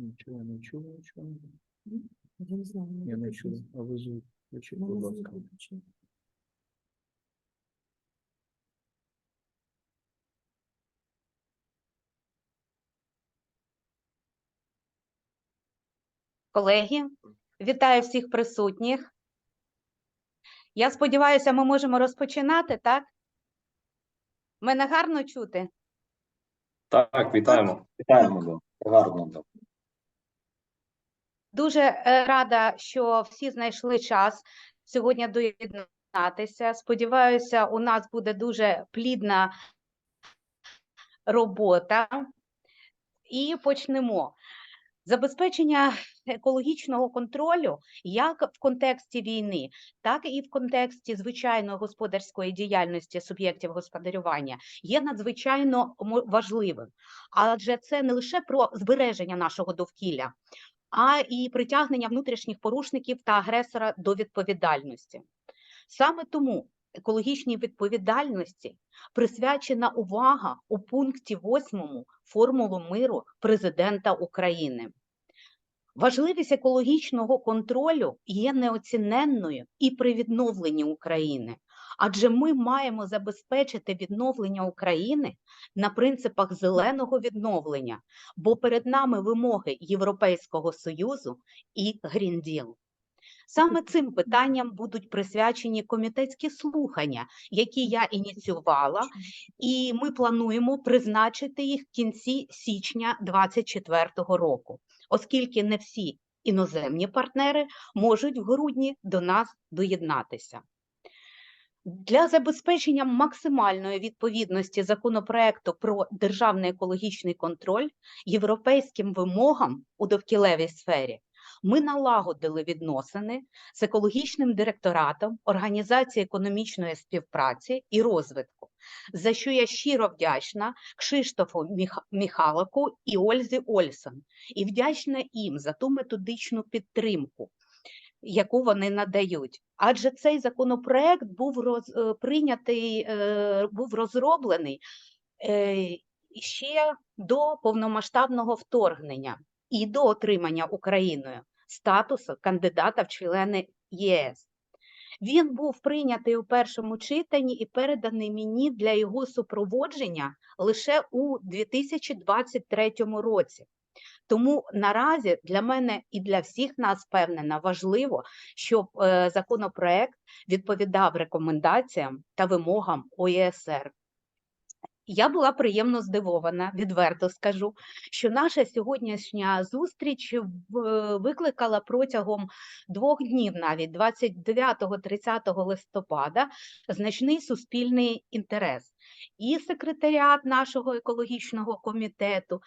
Нічого не чую, нічого. Я не знаю. Я не чую, а ви звук включіть, будь ласка. Колеги, вітаю всіх присутніх. Я сподіваюся, ми можемо розпочинати, так? Мене гарно чути? Так, вітаємо. Вітаємо, гарно. Дуже рада, що всі знайшли час сьогодні доєднатися. Сподіваюся, у нас буде дуже плідна робота. І почнемо. Забезпечення екологічного контролю як в контексті війни, так і в контексті звичайної господарської діяльності суб'єктів господарювання є надзвичайно важливим. Адже це не лише про збереження нашого довкілля, а і притягнення внутрішніх порушників та агресора до відповідальності. Саме тому екологічній відповідальності присвячена увага у пункті 8 формули миру Президента України. Важливість екологічного контролю є неоціненною і при відновленні України, адже ми маємо забезпечити відновлення України на принципах зеленого відновлення, бо перед нами вимоги Європейського Союзу і Green Deal. Саме цим питанням будуть присвячені комітетські слухання, які я ініціювала, і ми плануємо призначити їх в кінці січня 2024 року, оскільки не всі іноземні партнери можуть в грудні до нас доєднатися. Для забезпечення максимальної відповідності законопроекту про державний екологічний контроль європейським вимогам у довкілевій сфері ми налагодили відносини з екологічним директоратом Організації економічної співпраці і розвитку, за що я щиро вдячна Кшиштофу Міхалику і Ользі Ольсон, і вдячна їм за ту методичну підтримку, яку вони надають. Адже цей законопроект був розроблений ще до повномасштабного вторгнення і до отримання Україною статусу кандидата в члени ЄС. Він був прийнятий у першому читанні і переданий мені для його супроводження лише у 2023 році. Тому наразі для мене і для всіх нас, впевнена, важливо, щоб законопроект відповідав рекомендаціям та вимогам ОЄСР. Я була приємно здивована, відверто скажу, що наша сьогоднішня зустріч викликала протягом 2 днів, навіть 29-30 листопада, значний суспільний інтерес. І секретаріат нашого екологічного комітету,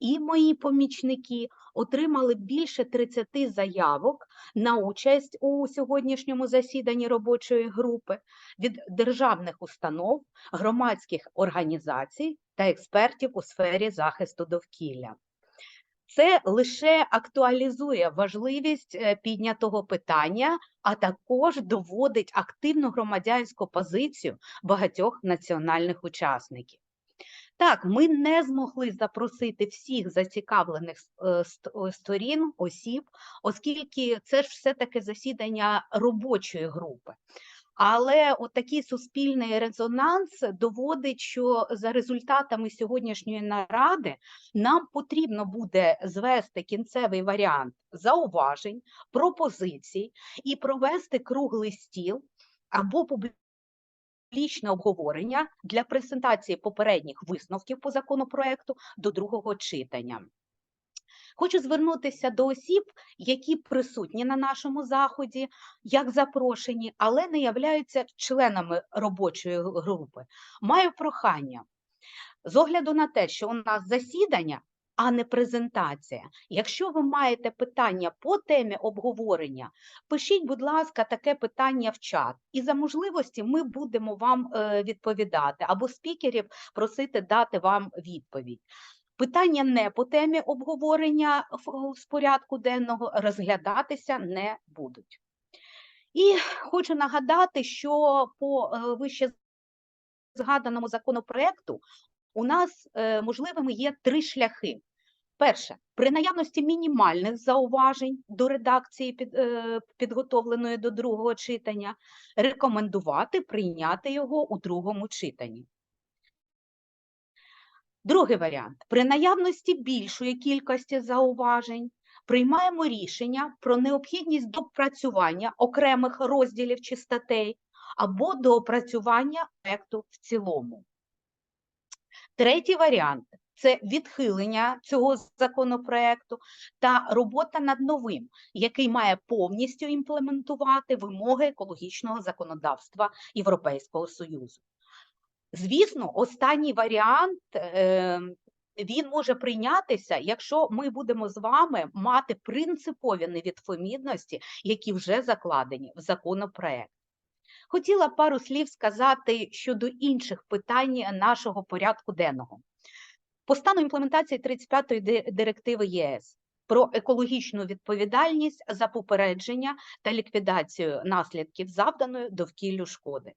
і мої помічники отримали більше 30 заявок на участь у сьогоднішньому засіданні робочої групи від державних установ, громадських організацій та експертів у сфері захисту довкілля. Це лише актуалізує важливість піднятого питання, а також доводить активну громадянську позицію багатьох національних учасників. Так, ми не змогли запросити всіх зацікавлених сторін, осіб, оскільки це ж все-таки засідання робочої групи. Але отакий суспільний резонанс доводить, що за результатами сьогоднішньої наради нам потрібно буде звести кінцевий варіант зауважень, пропозицій і провести круглий стіл або публічне обговорення для презентації попередніх висновків по законопроекту до другого читання. Хочу звернутися до осіб, які присутні на нашому заході, як запрошені, але не являються членами робочої групи. Маю прохання, з огляду на те, що у нас засідання, а не презентація. Якщо ви маєте питання по темі обговорення, пишіть, будь ласка, таке питання в чат. І за можливості ми будемо вам відповідати, або спікерів просити дати вам відповідь. Питання не по темі обговорення з порядку денного розглядатися не будуть. І хочу нагадати, що по вище згаданому законопроекту у нас можливими є 3 шляхи. Перше, при наявності мінімальних зауважень до редакції, підготовленої до другого читання, рекомендувати прийняти його у другому читанні. Другий варіант. При наявності більшої кількості зауважень приймаємо рішення про необхідність допрацювання окремих розділів чи статей або доопрацювання проекту в цілому. Третій варіант – це відхилення цього законопроекту та робота над новим, який має повністю імплементувати вимоги екологічного законодавства Європейського Союзу. Звісно, останній варіант, він може прийнятися, якщо ми будемо з вами мати принципові невідповідності, які вже закладені в законопроект. Хотіла пару слів сказати щодо інших питань нашого порядку денного. По стану імплементації 35-ї директиви ЄС про екологічну відповідальність за попередження та ліквідацію наслідків завданої довкіллю шкоди.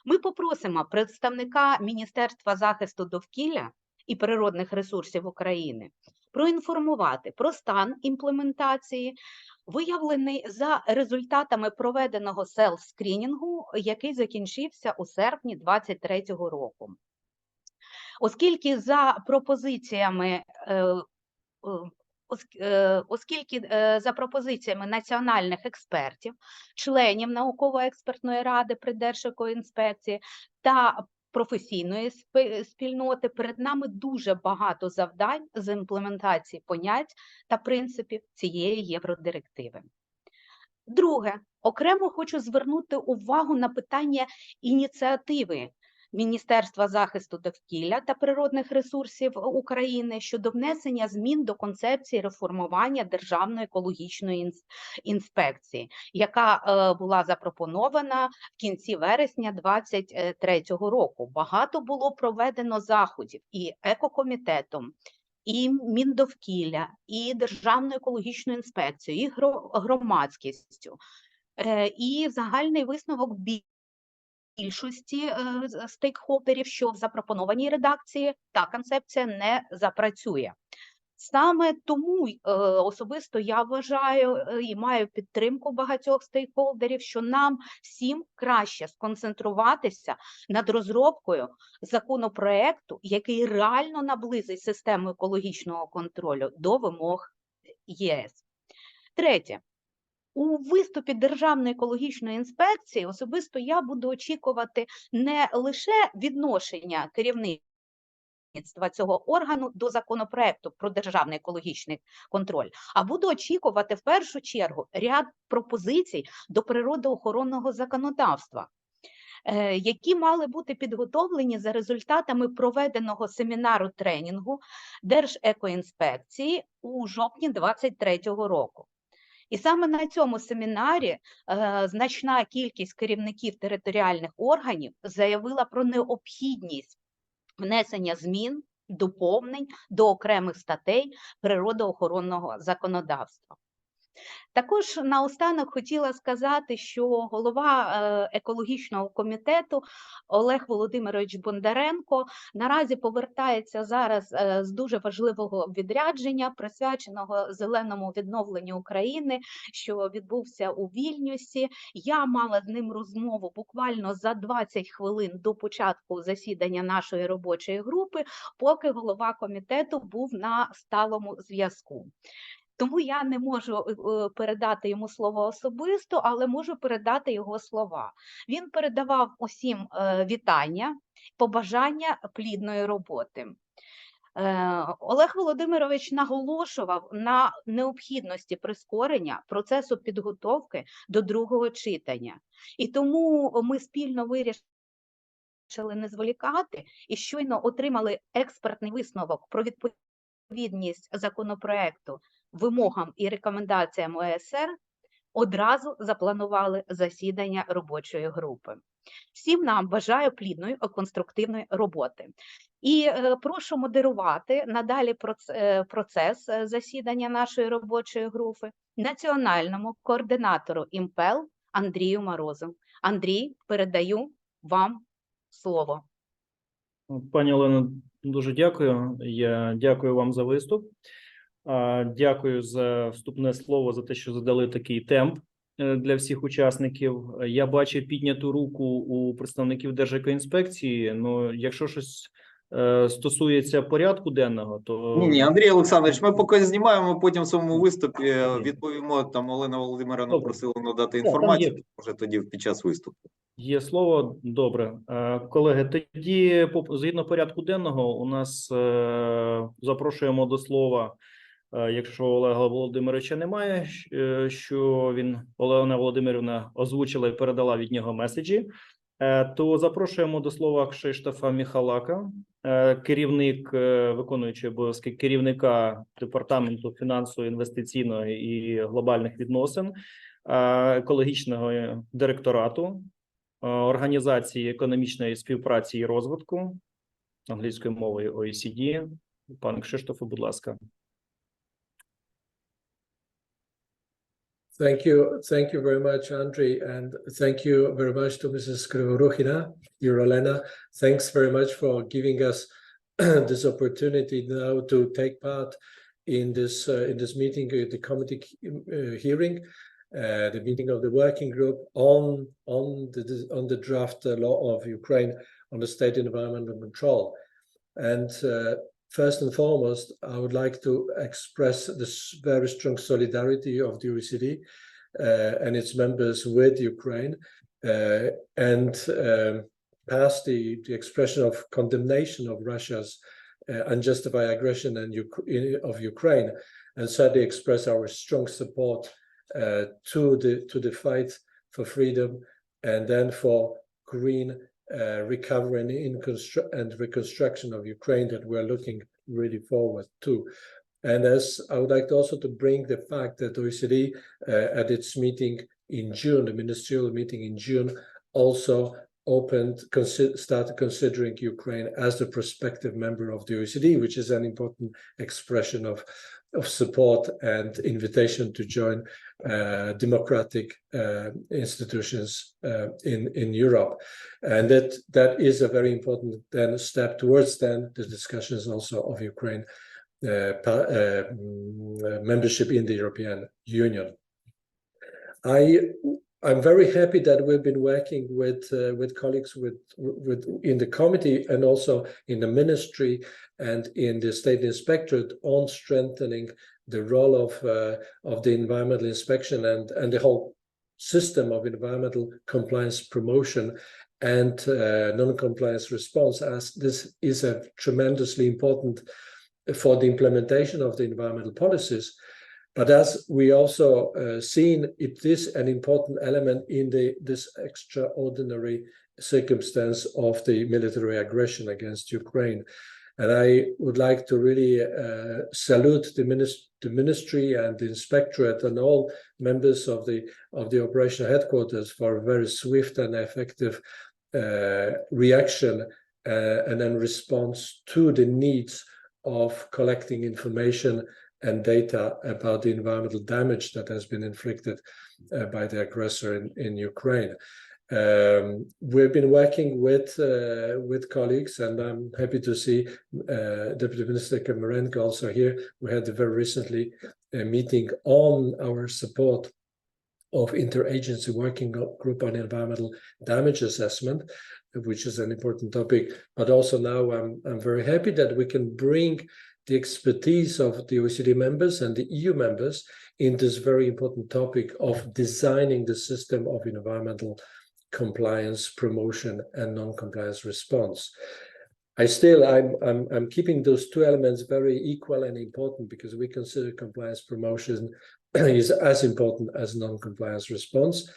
Ми попросимо представника Міністерства захисту довкілля і природних ресурсів України проінформувати про стан імплементації, виявлений за результатами проведеного селф-скрінінгу, який закінчився у серпні 2023 року. Оскільки за пропозиціями національних експертів, членів науково-експертної ради при Держекоінспекції та професійної спільноти, перед нами дуже багато завдань з імплементації понять та принципів цієї євродирективи. Друге, окремо хочу звернути увагу на питання ініціативи Міністерства захисту довкілля та природних ресурсів України щодо внесення змін до концепції реформування Державної екологічної інспекції, яка була запропонована в кінці вересня 2023 року. Багато було проведено заходів і екокомітетом, і Міндовкілля, і Державною екологічною інспекцією, і громадськістю. І загальний висновок більшості стейкхолдерів, що в запропонованій редакції та концепція не запрацює. Саме тому особисто я вважаю і маю підтримку багатьох стейкхолдерів, що нам всім краще сконцентруватися над розробкою законопроекту, який реально наблизить систему екологічного контролю до вимог ЄС. Третє. У виступі Державної екологічної інспекції особисто я буду очікувати не лише відношення керівництва цього органу до законопроекту про державний екологічний контроль, а буду очікувати в першу чергу ряд пропозицій до природоохоронного законодавства, які мали бути підготовлені за результатами проведеного семінару-тренінгу Держекоінспекції у жовтні 2023 року. І саме на цьому семінарі значна кількість керівників територіальних органів заявила про необхідність внесення змін, доповнень до окремих статей природоохоронного законодавства. Також наостанок хотіла сказати, що голова екологічного комітету Олег Володимирович Бондаренко наразі повертається зараз з дуже важливого відрядження, присвяченого зеленому відновленню України, що відбувся у Вільнюсі. Я мала з ним розмову буквально за 20 хвилин до початку засідання нашої робочої групи, поки голова комітету був на сталому зв'язку. Тому я не можу передати йому слово особисто, але можу передати його слова. Він передавав усім вітання, побажання плідної роботи. Олег Володимирович наголошував на необхідності прискорення процесу підготовки до другого читання. І тому ми спільно вирішили не зволікати і щойно отримали експертний висновок про відповідність законопроекту вимогам і рекомендаціям ОЕСР, одразу запланували засідання робочої групи. Всім нам бажаю плідної, конструктивної роботи. І прошу модерувати надалі процес засідання нашої робочої групи національному координатору ІМПЕЛ Андрію Морозу. Андрій, передаю вам слово. Пані Олено, дуже дякую. Я дякую вам за виступ. Дякую за вступне слово, за те, що задали такий темп для всіх учасників. Я бачив підняту руку у представників Держекоінспекції. Ну, якщо щось стосується порядку денного, то Ні, Андрій Олександрович, ми поки знімаємо, потім в своєму виступі відповімо. Там Олена Володимирівна Добре. просила надати там інформацію, є. може тоді під час виступу. Є слово. Добре. Колеги, тоді згідно порядку денного у нас запрошуємо до слова, якщо Олега Володимировича немає, що Олена Володимирівна озвучила і передала від нього меседжі, то запрошуємо до слова Кшиштофа Міхалака, керівник, виконуючий обов'язки керівника Департаменту фінансово-інвестиційного і глобальних відносин, екологічного директорату, Організації економічної співпраці і розвитку, англійською мовою OECD. Пане Кшиштофе, будь ласка. Thank you very much, Andrei, and thank you very much to Mrs. Krivorukhina, your Olena. Thanks very much for giving us this opportunity now to take part in this meeting, the committee hearing, the meeting of the working group on the draft law of Ukraine on the state environmental control. And first and foremost, I would like to express this very strong solidarity of the OECD and its members with Ukraine, and pass the expression of condemnation of Russia's unjustified aggression of Ukraine, and certainly express our strong support to the fight for freedom and then for green recovery and reconstruction of Ukraine that we're looking really forward to. And as I would like also to bring the fact that OECD at its meeting in June, the ministerial meeting in June, also started considering Ukraine as the prospective member of the OECD, which is an important expression of support and invitation to join democratic institutions in Europe. And that is a very important step towards the discussions also of Ukraine membership in the European Union. I'm very happy that we've been working with colleagues in the committee and also in the ministry and in the state inspectorate on strengthening the role of the environmental inspection and the whole system of environmental compliance promotion and non-compliance response, as this is a tremendously important for the implementation of the environmental policies. But as we also seen, it is an important element in this extraordinary circumstance of the military aggression against Ukraine. And I would like to really salute the ministry and the inspectorate and all members of the operational headquarters for a very swift and effective reaction and then response to the needs of collecting information and data about the environmental damage that has been inflicted by the aggressor in Ukraine. We've been working with colleagues, and I'm happy to see Deputy Minister Kamarenko also here. We had very recently a meeting on our support of interagency working group on environmental damage assessment, which is an important topic. But also now I'm very happy that we can bring the expertise of the OECD members and the EU members in this very important topic of designing the system of environmental compliance, promotion, and non-compliance response. I'm keeping those two elements very equal and important because we consider compliance promotion is as important as non-compliance response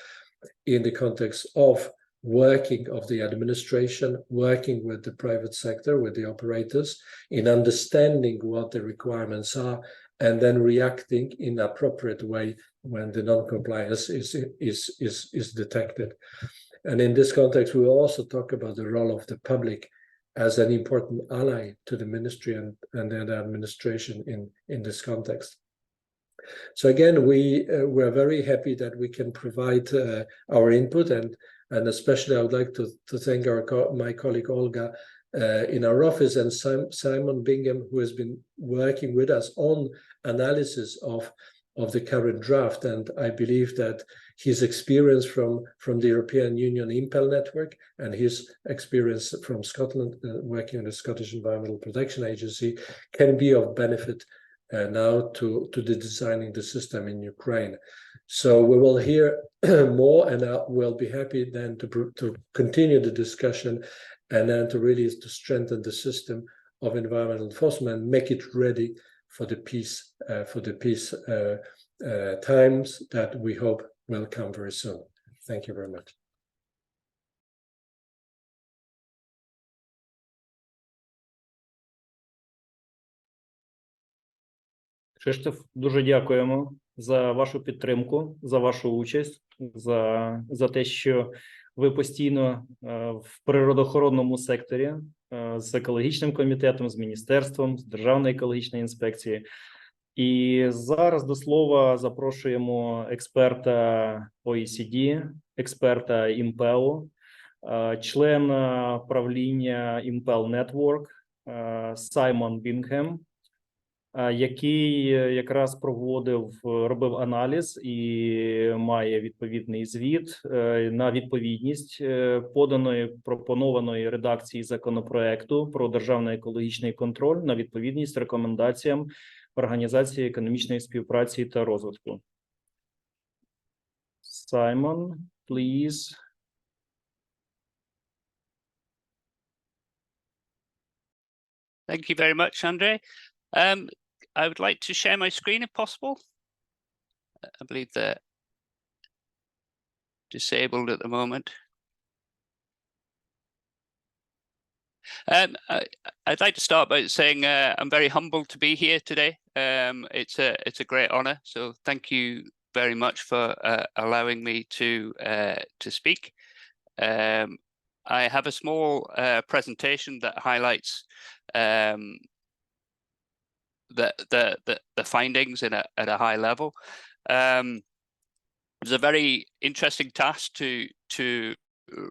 in the context of working of the administration, working with the private sector, with the operators, in understanding what the requirements are, and then reacting in an appropriate way when the non-compliance is detected. And in this context, we will also talk about the role of the public as an important ally to the ministry and the administration in this context. So again, we're very happy that we can provide our input, and especially I would like to thank my colleague Olga in our office and Simon Bingham, who has been working with us on analysis of the current draft. And I believe that his experience from the European Union Impel network and his experience from Scotland, working in the Scottish Environmental Protection Agency, can be of benefit now to the designing the system in Ukraine. So we will hear more, and we'll be happy then to continue the discussion, and then to really to strengthen the system of environmental enforcement, make it ready for the peace times that we hope will come very soon. Thank you very much. Кшиштоф, дуже дякуємо за вашу підтримку, за вашу участь, за те, що ви постійно в природоохоронному секторі з екологічним комітетом, з міністерством, з Державної екологічної інспекції. І зараз до слова запрошуємо експерта OECD, експерта імпелу, члена правління Impel Network Саймон Бінгем, який якраз робив аналіз і має відповідний звіт на відповідність пропонованої редакції законопроекту про державний екологічний контроль на відповідність рекомендаціям Організації економічної співпраці та розвитку. Simon, please. Thank you very much, Andre. I would like to share my screen if possible. I believe they're disabled at the moment. I'd like to start by saying I'm very humbled to be here today. It's a great honor, so thank you very much for allowing me to speak. I have a small presentation that highlights the findings at a high level. It's a very interesting task to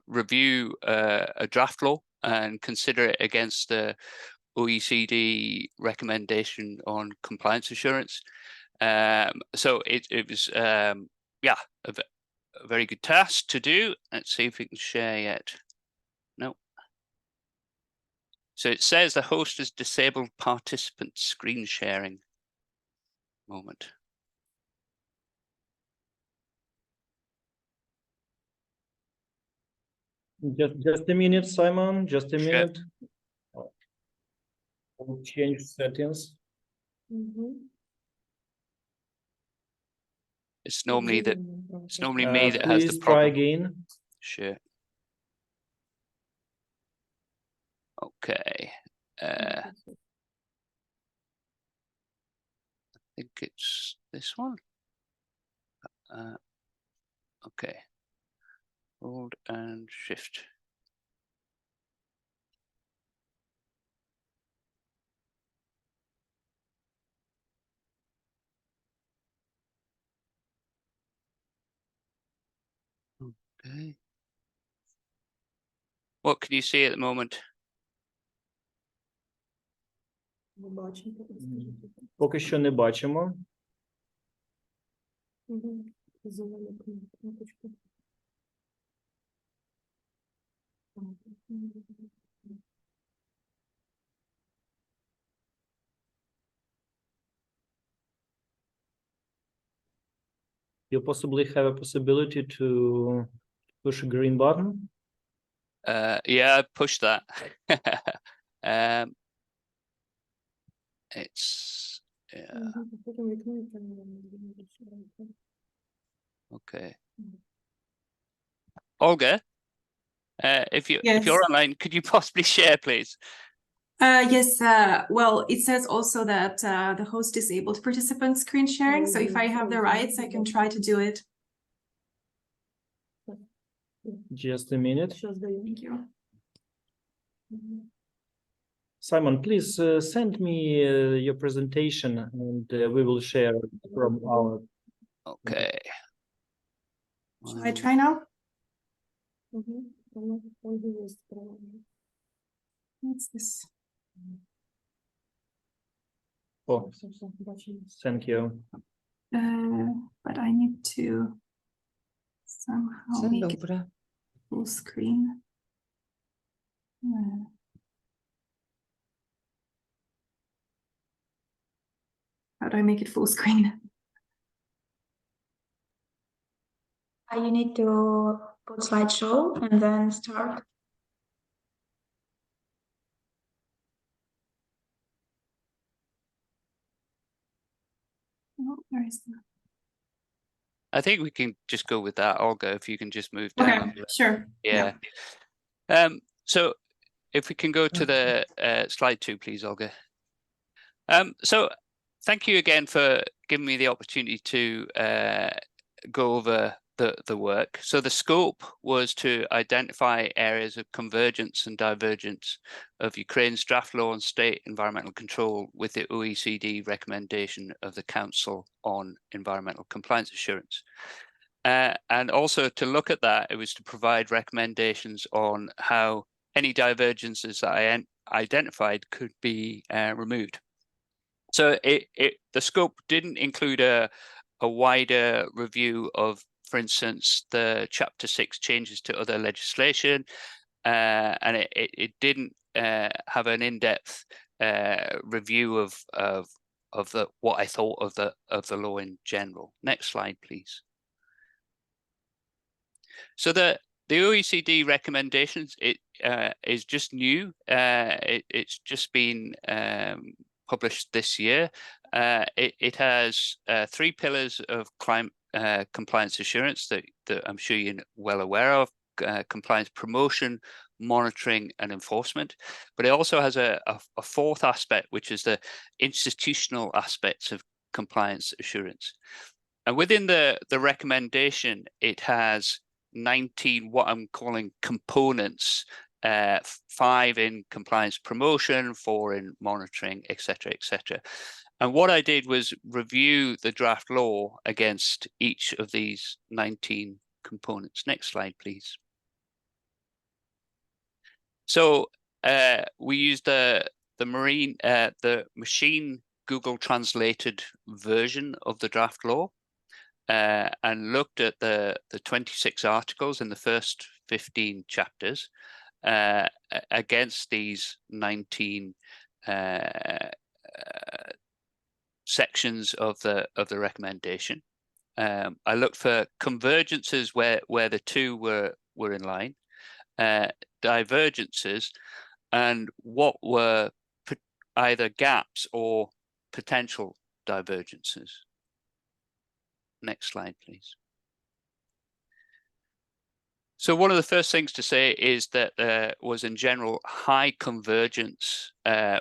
review a draft law and consider it against the OECD recommendation on compliance assurance. So it was a very good task to do. Let's see if we can share yet. No. So it says the host has disabled participant screen sharing. Moment. Just a minute, Simon. Just a Sure. minute. I'll change settings. It's normally me that has the Please try problem. again. Sure. Okay. I think it's this one. Okay. Hold and shift. Okay. What can you see at the moment? Не бачимо, скажіть. Поки що не бачимо. Зелена кнопочка. You possibly have a possibility to push a green button. Yeah, push that. It's okay. Olga, if you're online, could you possibly share, please? Yes, well, it says also that the host disabled participant screen sharing. So if I have the rights, I can try to do it. Just a minute. Що здаю? Thank you. Simon, please send me your presentation and we will share from our. Okay. Shall I try now? What's this? Oh, Все, бачимо. thank you. But I need to somehow Це make it добре. full screen. How do I make it full screen? You need to put slideshow and then start. Oh, where is that? I think we can just go with that, Olga, if you can just move Okay, down. sure. Yeah. So if we can go to the slide 2, please, Olga. So thank you again for giving me the opportunity to go over the work. So the scope was to identify areas of convergence and divergence of Ukraine's draft law on state environmental control with the OECD recommendation of the Council on Environmental Compliance Assurance. And also to look at that, it was to provide recommendations on how any divergences that I identified could be removed. So the scope didn't include a wider review of, for instance, the Chapter 6 changes to other legislation, and it didn't have an in-depth review of what I thought of the law in general. Next slide, please. So the OECD recommendations, it is just new. It's just been published this year. It has 3 pillars of climate compliance assurance that I'm sure you're well aware of: compliance promotion, monitoring, and enforcement. But it also has a 4th aspect, which is the institutional aspects of compliance assurance. And within the recommendation, it has 19 what I'm calling components, 5 in compliance promotion, 4 in monitoring, etc., etc. And what I did was review the draft law against each of these 19 components. Next slide, please. So we used the machine Google translated version of the draft law and looked at the 26 articles in the first 15 chapters against these 19 sections of the recommendation. I looked for convergences where the 2 were in line, divergences, and what were either gaps or potential divergences. Next slide, please. So one of the first things to say is that there was in general high convergence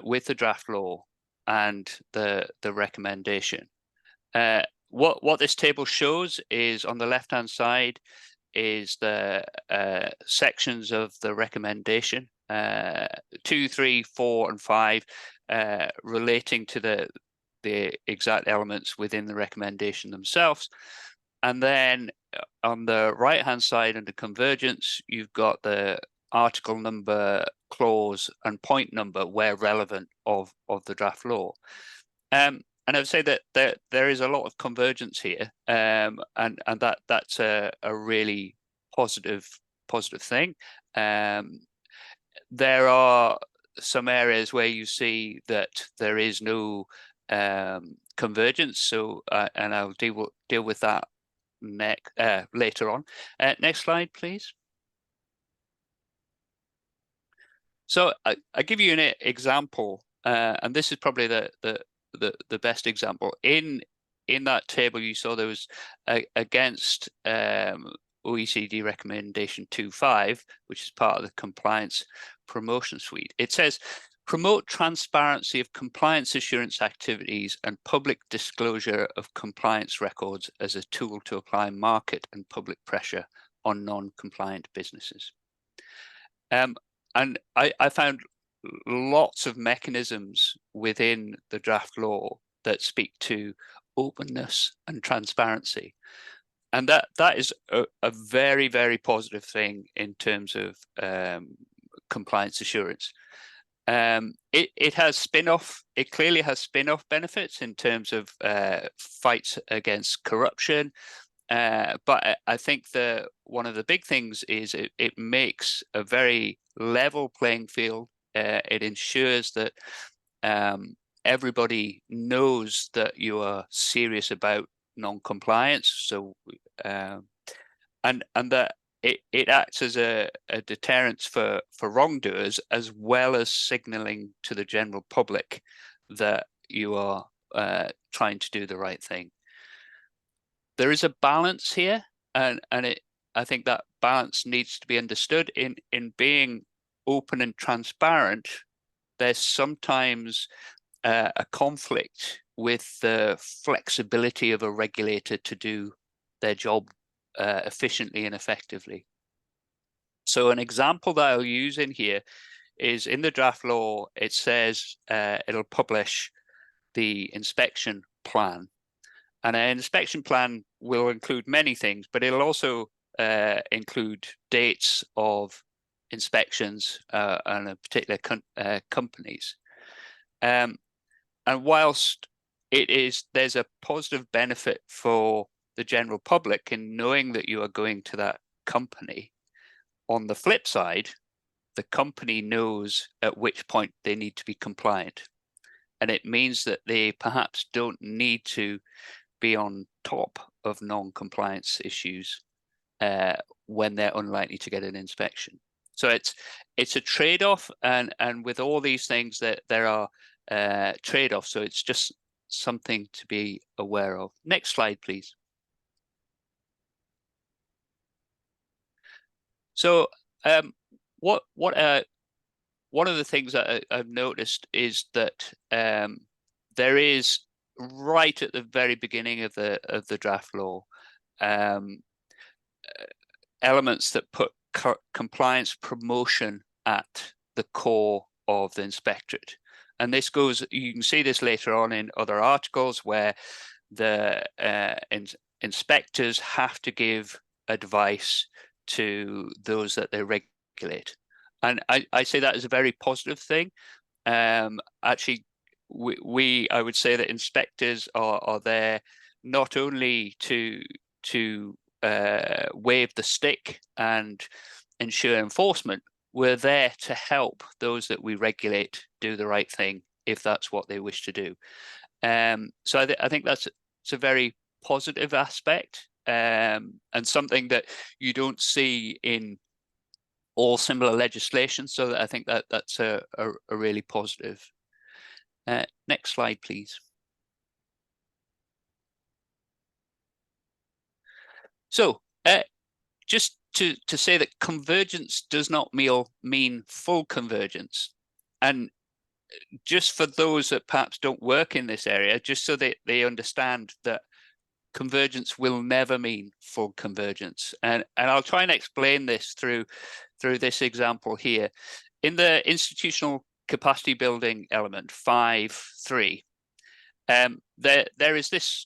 with the draft law and the recommendation. What this table shows is on the left-hand side is the sections of the recommendation, 2, 3, 4, and 5, relating to the exact elements within the recommendation themselves. And then on the right-hand side under convergence, you've got the article number, clause, and point number where relevant of the draft law. And I would say that there is a lot of convergence here, and that's a really positive thing. There are some areas where you see that there is no convergence. So and I'll deal with that later on. Next slide, please. So I give you an example, and this is probably the best example. In that table, you saw there was against OECD recommendation 2.5, which is part of the compliance promotion suite. It says, promote transparency of compliance assurance activities and public disclosure of compliance records as a tool to apply market and public pressure on non-compliant businesses. And I found lots of mechanisms within the draft law that speak to openness and transparency. And that is a very, very positive thing in terms of compliance assurance. It has spin-off. It clearly has spin-off benefits in terms of fights against corruption. But I think one of the big things is it makes a very level playing field. It ensures that everybody knows that you are serious about non-compliance. So and that it acts as a deterrent for wrongdoers, as well as signaling to the general public that you are trying to do the right thing. There is a balance here, and I think that balance needs to be understood in being open and transparent. There's sometimes a conflict with the flexibility of a regulator to do their job efficiently and effectively. So an example that I'll use in here is in the draft law. It says it'll publish the inspection plan. And an inspection plan will include many things, but it'll also include dates of inspections on a particular companies. And whilst there's a positive benefit for the general public in knowing that you are going to that company, on the flip side, the company knows at which point they need to be compliant. And it means that they perhaps don't need to be on top of non-compliance issues when they're unlikely to get an inspection. So it's a trade-off, and with all these things that there are trade-offs. So it's just something to be aware of. Next slide, please. So one of the things that I've noticed is that there is, right at the very beginning of the draft law, elements that put compliance promotion at the core of the inspectorate. And this goes, you can see this later on in other articles where the inspectors have to give advice to those that they regulate. And I say that is a very positive thing. Actually, I would say that inspectors are there not only to wave the stick and ensure enforcement. We're there to help those that we regulate do the right thing if that's what they wish to do. So I think it's a very positive aspect, and something that you don't see in all similar legislation. So I think that's a really positive. Next slide, please. So just to say that convergence does not mean full convergence. And just for those that perhaps don't work in this area, just so that they understand that convergence will never mean full convergence. And I'll try and explain this through this example here. In the institutional capacity building element 5.3, there is this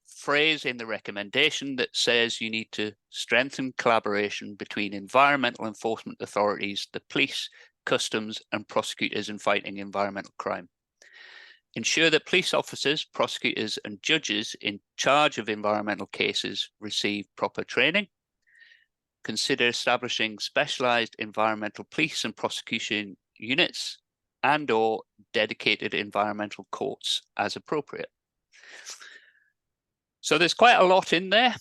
phrase in the recommendation that says you need to strengthen collaboration between environmental enforcement authorities, the police, customs, and prosecutors in fighting environmental crime. Ensure that police officers, prosecutors, and judges in charge of environmental cases receive proper training. Consider establishing specialized environmental police and prosecution units and/or dedicated environmental courts as appropriate. So there's quite a lot in there.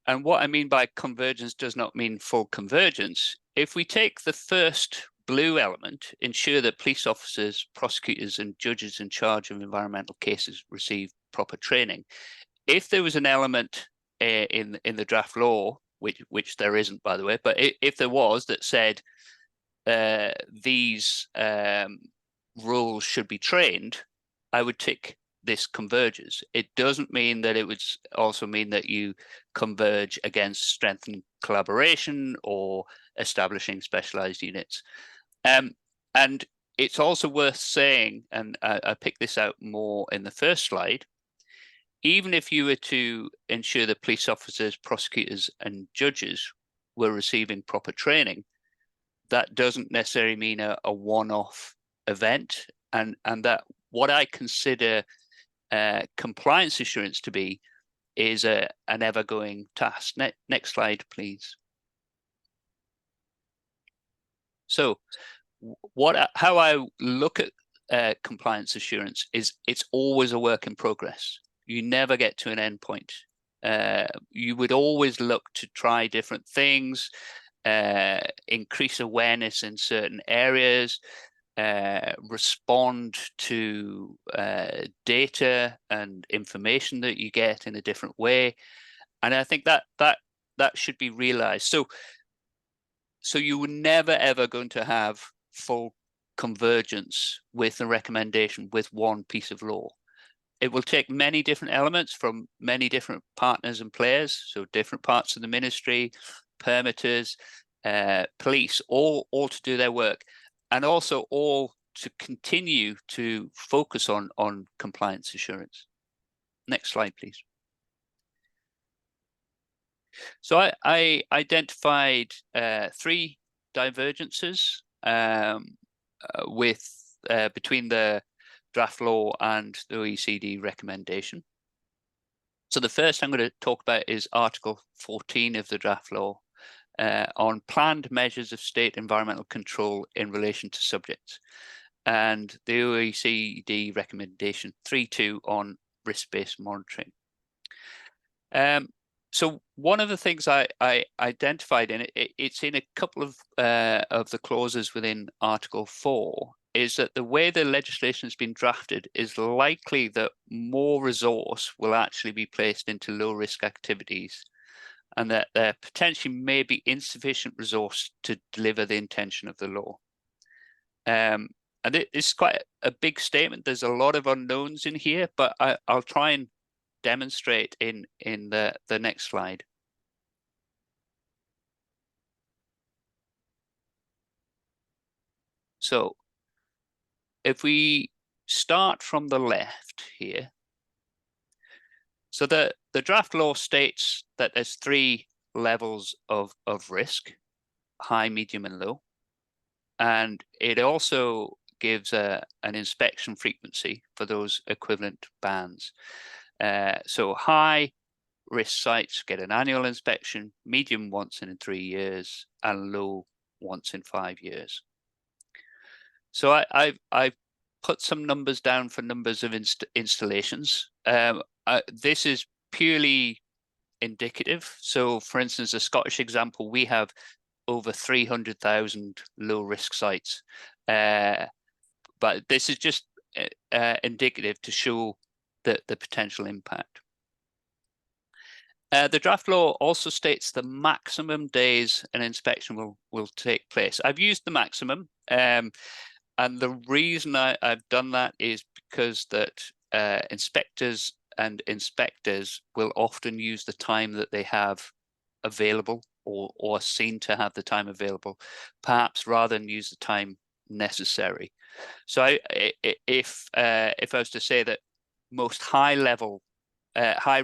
And what I mean by convergence does not mean full convergence. If we take the first blue element, ensure that police officers, prosecutors, and judges in charge of environmental cases receive proper training. If there was an element in the draft law, which there isn't, by the way, but if there was, that said these rules should be trained, I would tick this converges. It doesn't mean that it would also mean that you converge against strengthened collaboration or establishing specialized units. And it's also worth saying, and I picked this out more in the first slide, even if you were to ensure that police officers, prosecutors, and judges were receiving proper training, that doesn't necessarily mean a one-off event, and that what I consider compliance assurance to be is an ever-going task. Next slide, please. So how I look at compliance assurance is it's always a work in progress. You never get to an end point. You would always look to try different things, increase awareness in certain areas, respond to data and information that you get in a different way. And I think that should be realized. So you were never ever going to have full convergence with a recommendation with one piece of law. It will take many different elements from many different partners and players, so different parts of the ministry, permitters, police, all to do their work, and also all to continue to focus on compliance assurance. Next slide, please. So I identified 3 divergences between the draft law and the OECD recommendation. So the first I'm going to talk about is Article 14 of the draft law on planned measures of state environmental control in relation to subjects, and the OECD recommendation 3.2 on risk-based monitoring. So one of the things I identified in it's in a couple of the clauses within Article 4, is that the way the legislation has been drafted is likely that more resource will actually be placed into low-risk activities, and that there potentially may be insufficient resource to deliver the intention of the law. And it's quite a big statement. There's a lot of unknowns in here, but I'll try and demonstrate in the next slide. So if we start from the left here, so the draft law states that there's 3 levels of risk: high, medium, and low. And it also gives an inspection frequency for those equivalent bands. So high risk sites get an annual inspection, medium once in 3 years, and low once in 5 years. So I've put some numbers down for numbers of installations. This is purely indicative. So for instance, the Scottish example, we have over 300,000 low risk sites. But this is just indicative to show the potential impact. The draft law also states the maximum days an inspection will take place. I've used the maximum, and the reason I've done that is because that inspectors and inspectors will often use the time that they have available or seen to have the time available, perhaps rather than use the time necessary. So if I was to say that most high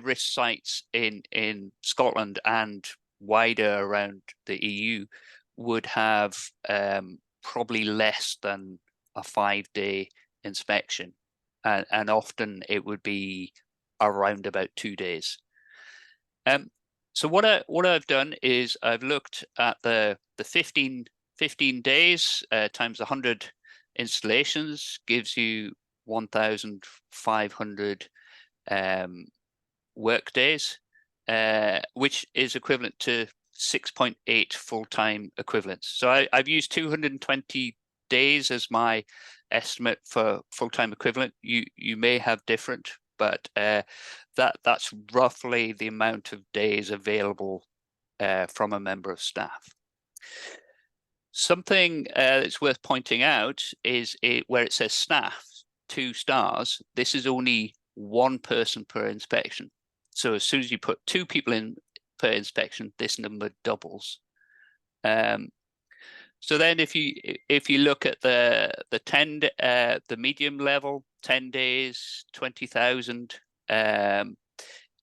risk sites in Scotland and wider around the EU would have probably less than a 5-day inspection, and often it would be around about 2 days. So what I've done is I've looked at the 15 days times 100 installations gives you 1,500 work days, which is equivalent to 6.8 full-time equivalents. So I've used 220 days as my estimate for full-time equivalent. You may have different, but that's roughly the amount of days available from a member of staff. Something that's worth pointing out is where it says staff, 2 stars, this is only 1 person per inspection. So as soon as you put 2 people in per inspection, this number doubles. So then if you look at the medium level, 10 days, 20,000, it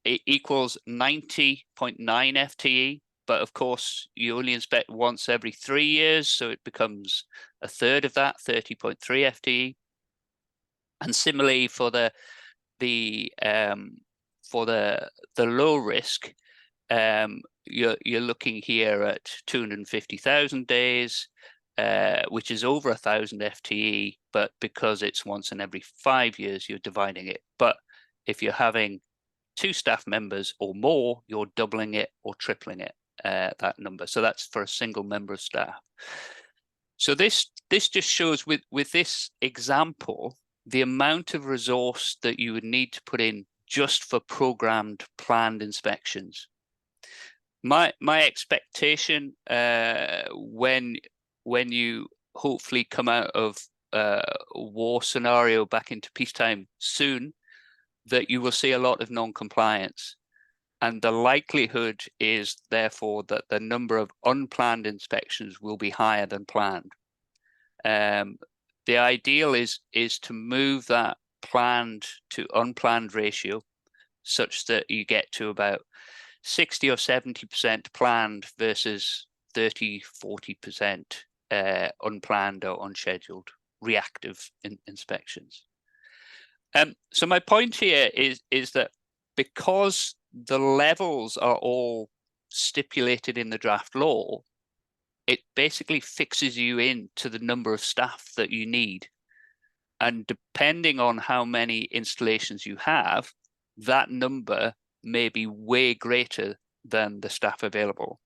equals 90.9 FTE but of course you only inspect once every 3 years, so it becomes a third of that, 30.3 FTE. And similarly for the low risk, you're looking here at 250,000 days, which is over 1,000 FTE, but because it's once in every 5 years, you're dividing it. But if you're having 2 staff members or more, you're doubling it or tripling it, that number. So that's for a single member of staff. So this just shows with this example, the amount of resource that you would need to put in just for programmed, planned inspections. My expectation when you hopefully come out of a war scenario back into peacetime soon, that you will see a lot of non-compliance. And the likelihood is therefore that the number of unplanned inspections will be higher than planned. The ideal is to move that planned to unplanned ratio such that you get to about 60 or 70% planned versus 30-40% unplanned or unscheduled reactive inspections. So my point here is that because the levels are all stipulated in the draft law, it basically fixes you into the number of staff that you need. And depending on how many installations you have, that number may be way greater than the staff available.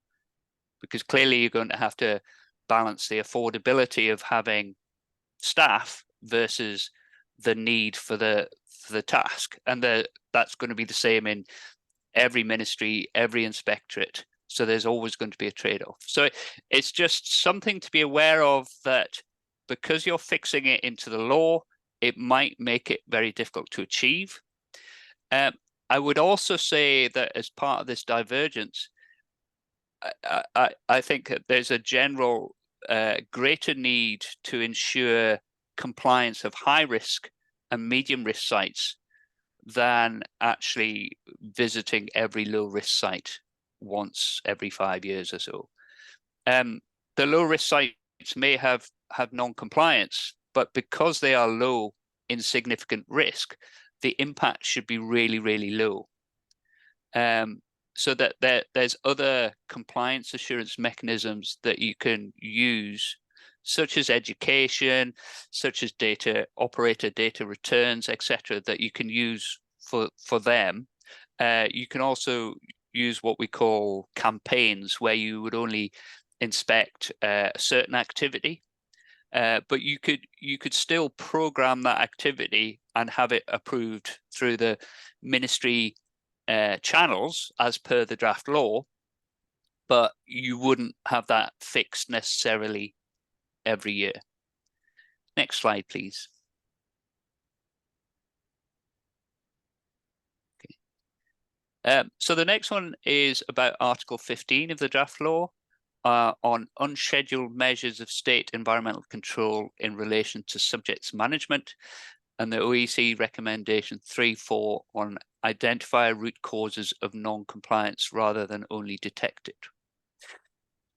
Because clearly you're going to have to balance the affordability of having staff versus the need for the task. And that's going to be the same in every ministry, every inspectorate. So there's always going to be a trade-off. So it's just something to be aware of, that because you're fixing it into the law, it might make it very difficult to achieve. I would also say that as part of this divergence, I think that there's a general greater need to ensure compliance of high risk and medium risk sites than actually visiting every low risk site once every 5 years or so. The low risk sites may have non-compliance, but because they are low in significant risk, the impact should be really, really low. So that there's other compliance assurance mechanisms that you can use, such as education, such as operator data returns, etc., that you can use for them. You can also use what we call campaigns, where you would only inspect a certain activity, but you could still program that activity and have it approved through the ministry channels as per the draft law, but you wouldn't have that fixed necessarily every year. Next slide, please. Okay. So the next one is about Article 15 of the draft law on unscheduled measures of state environmental control in relation to subjects management, and the OECD recommendation 3.4 on identify root causes of non-compliance rather than only detect it.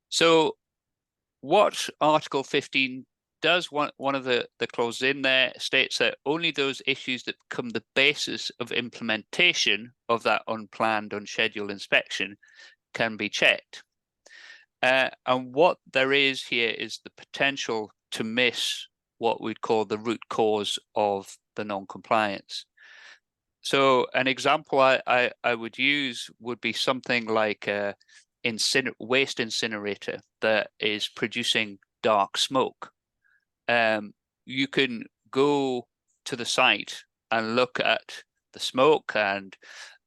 So what Article 15 does, one of the clauses in there states that only those issues that become the basis of implementation of that unplanned, unscheduled inspection can be checked. And what there is here is the potential to miss what we'd call the root cause of the non-compliance. So an example I would use would be something like a waste incinerator that is producing dark smoke. You can go to the site and look at the smoke and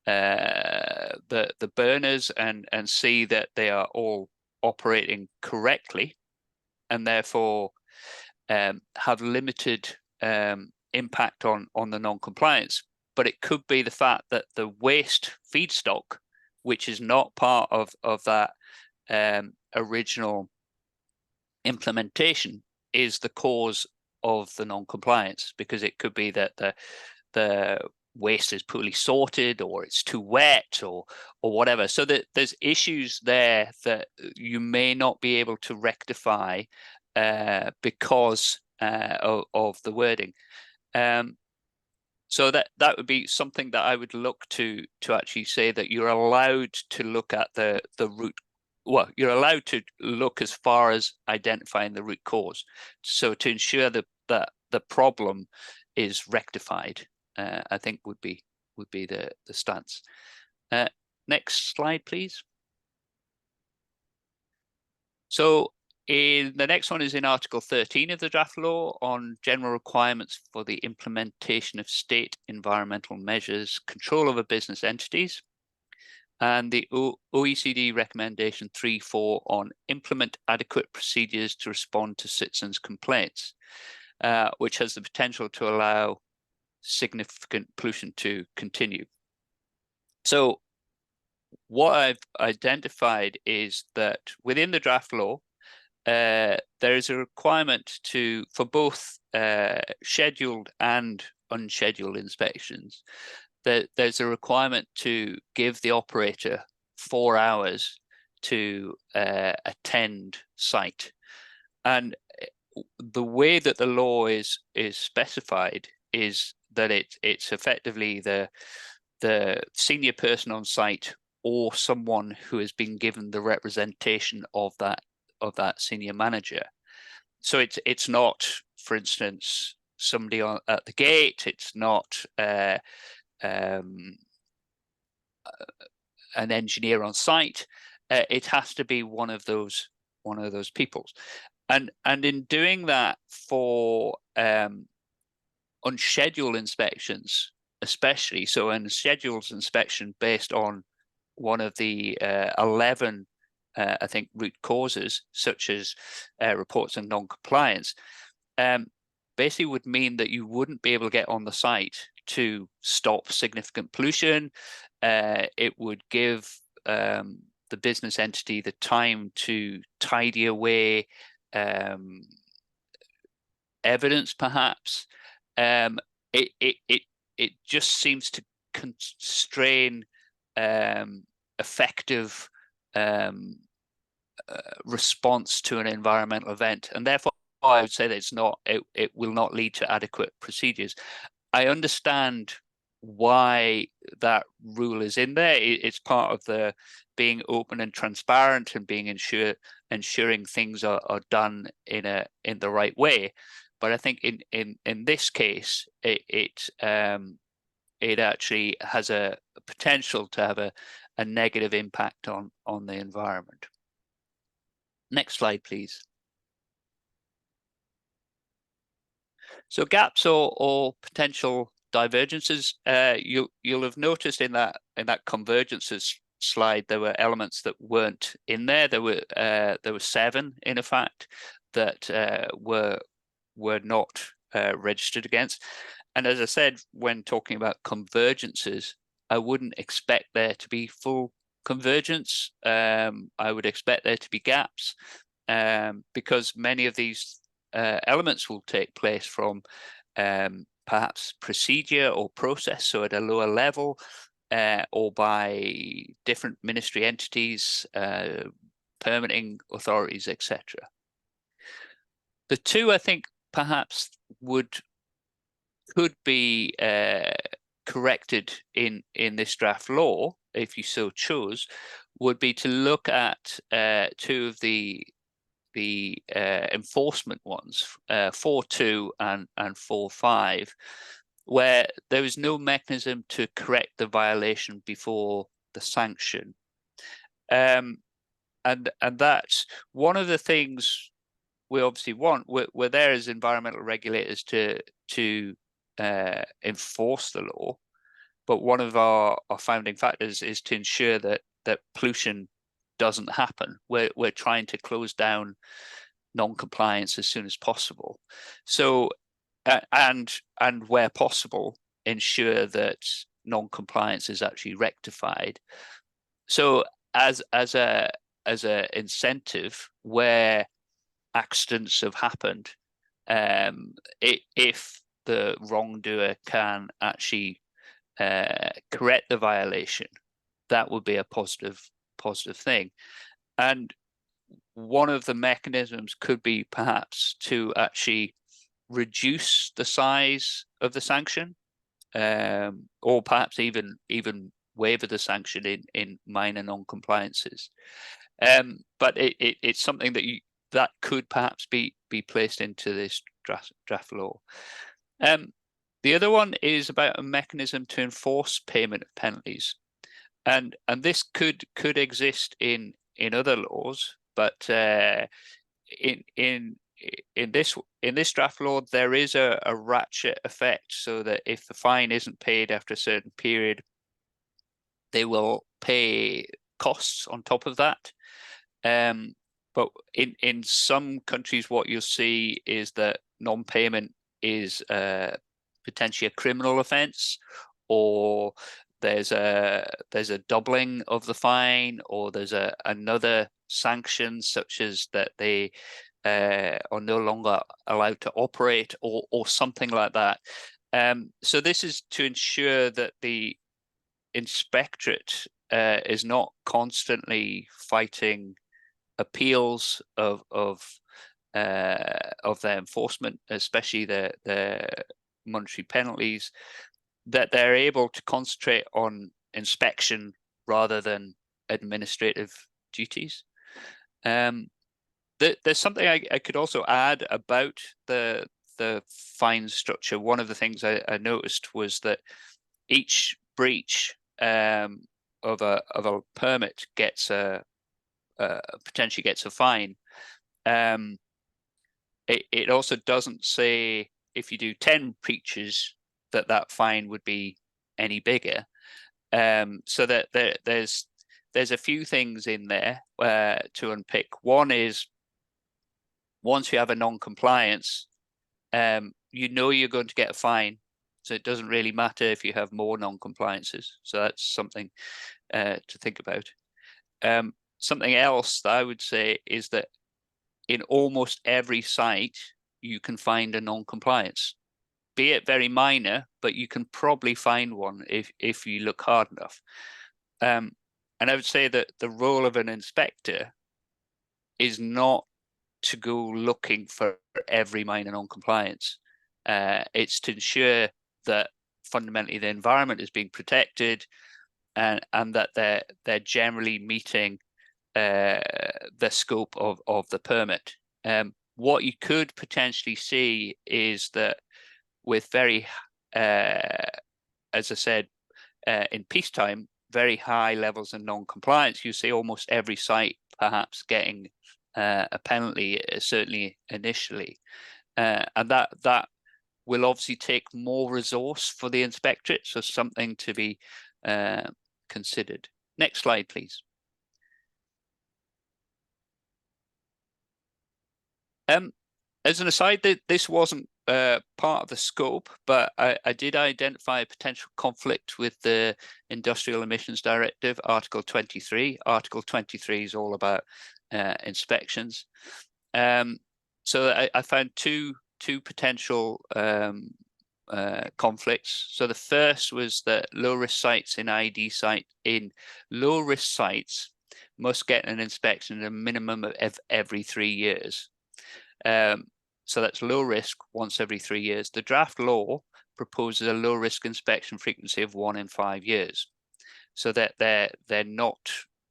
the burners and see that they are all operating correctly, and therefore have limited impact on the non-compliance. But it could be the fact that the waste feedstock, which is not part of that original implementation, is the cause of the non-compliance, because it could be that the waste is poorly sorted, or it's too wet, or whatever. So that there's issues there that you may not be able to rectify because of the wording. So that would be something that I would look to actually say that you're allowed to look at the root. Well, you're allowed to look as far as identifying the root cause. So to ensure that the problem is rectified, I think would be the stance. Next slide, please. So the next one is in Article 13 of the draft law on general requirements for the implementation of state environmental measures, control over business entities, and the OECD recommendation 3.4 on implement adequate procedures to respond to citizens' complaints, which has the potential to allow significant pollution to continue. So what I've identified is that within the draft law, there is a requirement for both scheduled and unscheduled inspections. There's a requirement to give the operator 4 hours to attend site. And the way that the law is specified is that it's effectively the senior person on site or someone who has been given the representation of that senior manager. So it's not, for instance, somebody at the gate. It's not an engineer on site. It has to be one of those people. And in doing that for unscheduled inspections, especially, so an scheduled inspection based on one of the 11 I think root causes, such as reports of non-compliance, basically would mean that you wouldn't be able to get on the site to stop significant pollution. It would give the business entity the time to tidy away evidence, perhaps. It just seems to constrain effective response to an environmental event, and therefore I would say that it will not lead to adequate procedures. I understand why that rule is in there. It's part of the being open and transparent and being ensuring things are done in the right way. But I think in this case, it actually has a potential to have a negative impact on the environment. Next slide, please. So gaps or potential divergences. You'll have noticed in that convergences slide there were elements that weren't in there. There were 7 in effect that were not registered against. And as I said, when talking about convergences, I wouldn't expect there to be full convergence. I would expect there to be gaps because many of these elements will take place from perhaps procedure or process, so at a lower level, or by different ministry entities, permitting authorities, etc. The 2, I think, perhaps could be corrected in this draft law, if you so chose, would be to look at 2 of the enforcement ones, 4.2 and 4.5, where there is no mechanism to correct the violation before the sanction. And that's one of the things we obviously want. We're there as environmental regulators to enforce the law, but one of our founding factors is to ensure that pollution doesn't happen. We're trying to close down non-compliance as soon as possible. So and where possible, ensure that non-compliance is actually rectified. So as a incentive where accidents have happened, if the wrongdoer can actually correct the violation, that would be a positive thing. And one of the mechanisms could be perhaps to actually reduce the size of the sanction, or perhaps even waiver the sanction in minor non-compliances. But it's something that could perhaps be placed into this draft law. The other one is about a mechanism to enforce payment of penalties, and this could exist in other laws, but in this draft law there is a ratchet effect, so that if the fine isn't paid after a certain period, they will pay costs on top of that. But in some countries, what you'll see is that non-payment is potentially a criminal offence, or there's a doubling of the fine, or there's another sanction, such as that they are no longer allowed to operate, or something like that. So this is to ensure that the inspectorate is not constantly fighting appeals of their enforcement, especially the monetary penalties, that they're able to concentrate on inspection rather than administrative duties. There's something I could also add about the fine structure. One of the things I noticed was that each breach of a permit gets potentially gets a fine. It also doesn't say if you do 10 breaches that fine would be any bigger. So that there's a few things in there to unpick. One is, once you have a non-compliance, you know you're going to get a fine, so it doesn't really matter if you have more non-compliances. So that's something to think about. Something else that I would say is that in almost every site you can find a non-compliance, be it very minor, but you can probably find one if you look hard enough. And I would say that the role of an inspector is not to go looking for every minor non-compliance. It's to ensure that fundamentally the environment is being protected, and that they're generally meeting the scope of the permit. What you could potentially see is that with very, as I said, in peacetime, very high levels of non-compliance, you see almost every site perhaps getting a penalty, certainly initially, and that will obviously take more resource for the inspectorate, so something to be considered. Next slide, please. As an aside, this wasn't part of the scope, but I did identify a potential conflict with the Industrial Emissions Directive, Article 23. Article 23 is all about inspections. So I found two potential conflicts. So the first was that low-risk sites in low-risk sites must get an inspection at a minimum of every 3 years. So that's low risk once every 3 years. The draft law proposes a low risk inspection frequency of 1 in 5 years, so that they're not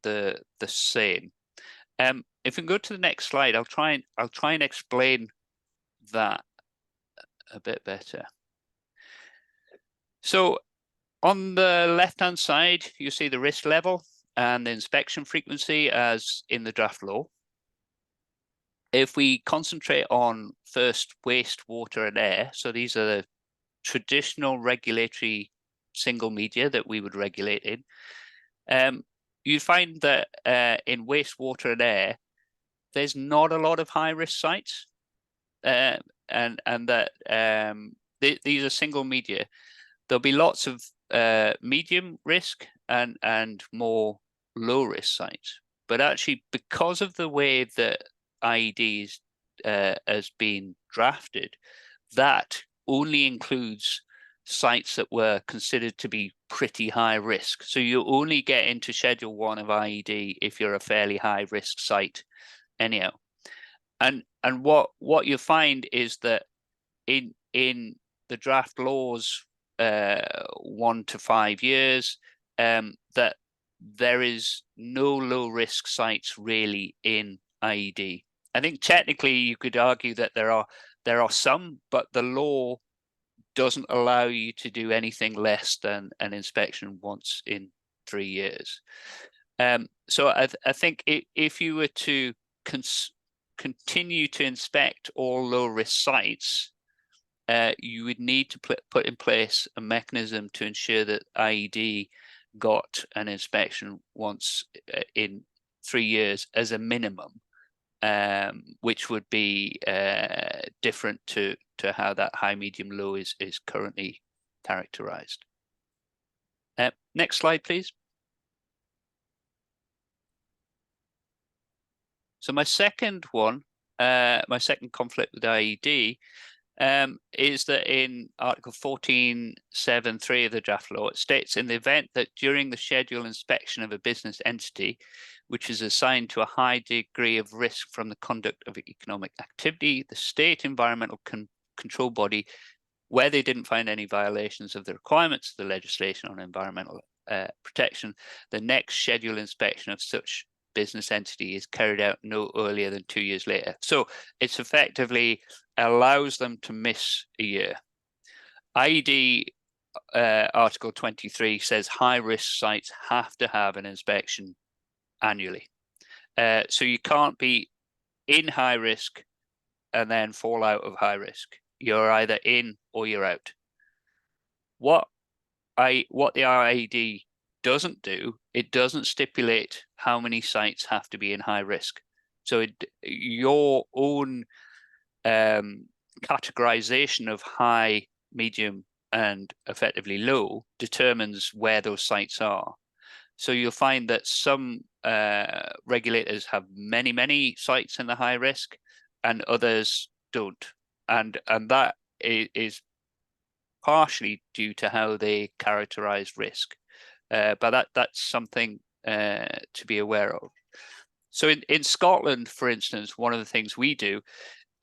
the same. If we can go to the next slide, I'll try and explain that a bit better. So on the left hand side, you see the risk level and the inspection frequency as in the draft law. If we concentrate on first waste, water and air, so these are the traditional regulatory single media that we would regulate in, you find that in waste, water and air, there's not a lot of high risk sites, and that these are single media. There'll be lots of medium risk and more low risk sites, but actually because of the way that IEDs has been drafted, that only includes sites that were considered to be pretty high risk. So you only get into Schedule 1 of IED if you're a fairly high risk site anyhow. And what you find is that in the draft laws 1 to 5 years, that there is no low risk sites really in IED. I think technically you could argue that there are some, but the law doesn't allow you to do anything less than an inspection once in 3 years. So I think if you were to continue to inspect all low risk sites, you would need to put in place a mechanism to ensure that IED got an inspection once in 3 years as a minimum, which would be different to how that high, medium, low is currently characterized. Next slide, please. So my second one, my second conflict with IED is that in Article 14.7.3 of the draft law, it states, in the event that during the scheduled inspection of a business entity, which is assigned to a high degree of risk from the conduct of economic activity, the state environmental control body, where they didn't find any violations of the requirements of the legislation on environmental protection, the next scheduled inspection of such business entity is carried out no earlier than 2 years later. So it's effectively allows them to miss a year. IED Article 23 says high risk sites have to have an inspection annually. So you can't be in high risk and then fall out of high risk. You're either in or you're out. What the IED doesn't do, it doesn't stipulate how many sites have to be in high risk. So your own categorization of high, medium, and effectively low determines where those sites are. So you'll find that some regulators have many sites in the high risk and others don't. And that is partially due to how they characterize risk. But that's something to be aware of. So in Scotland, for instance, one of the things we do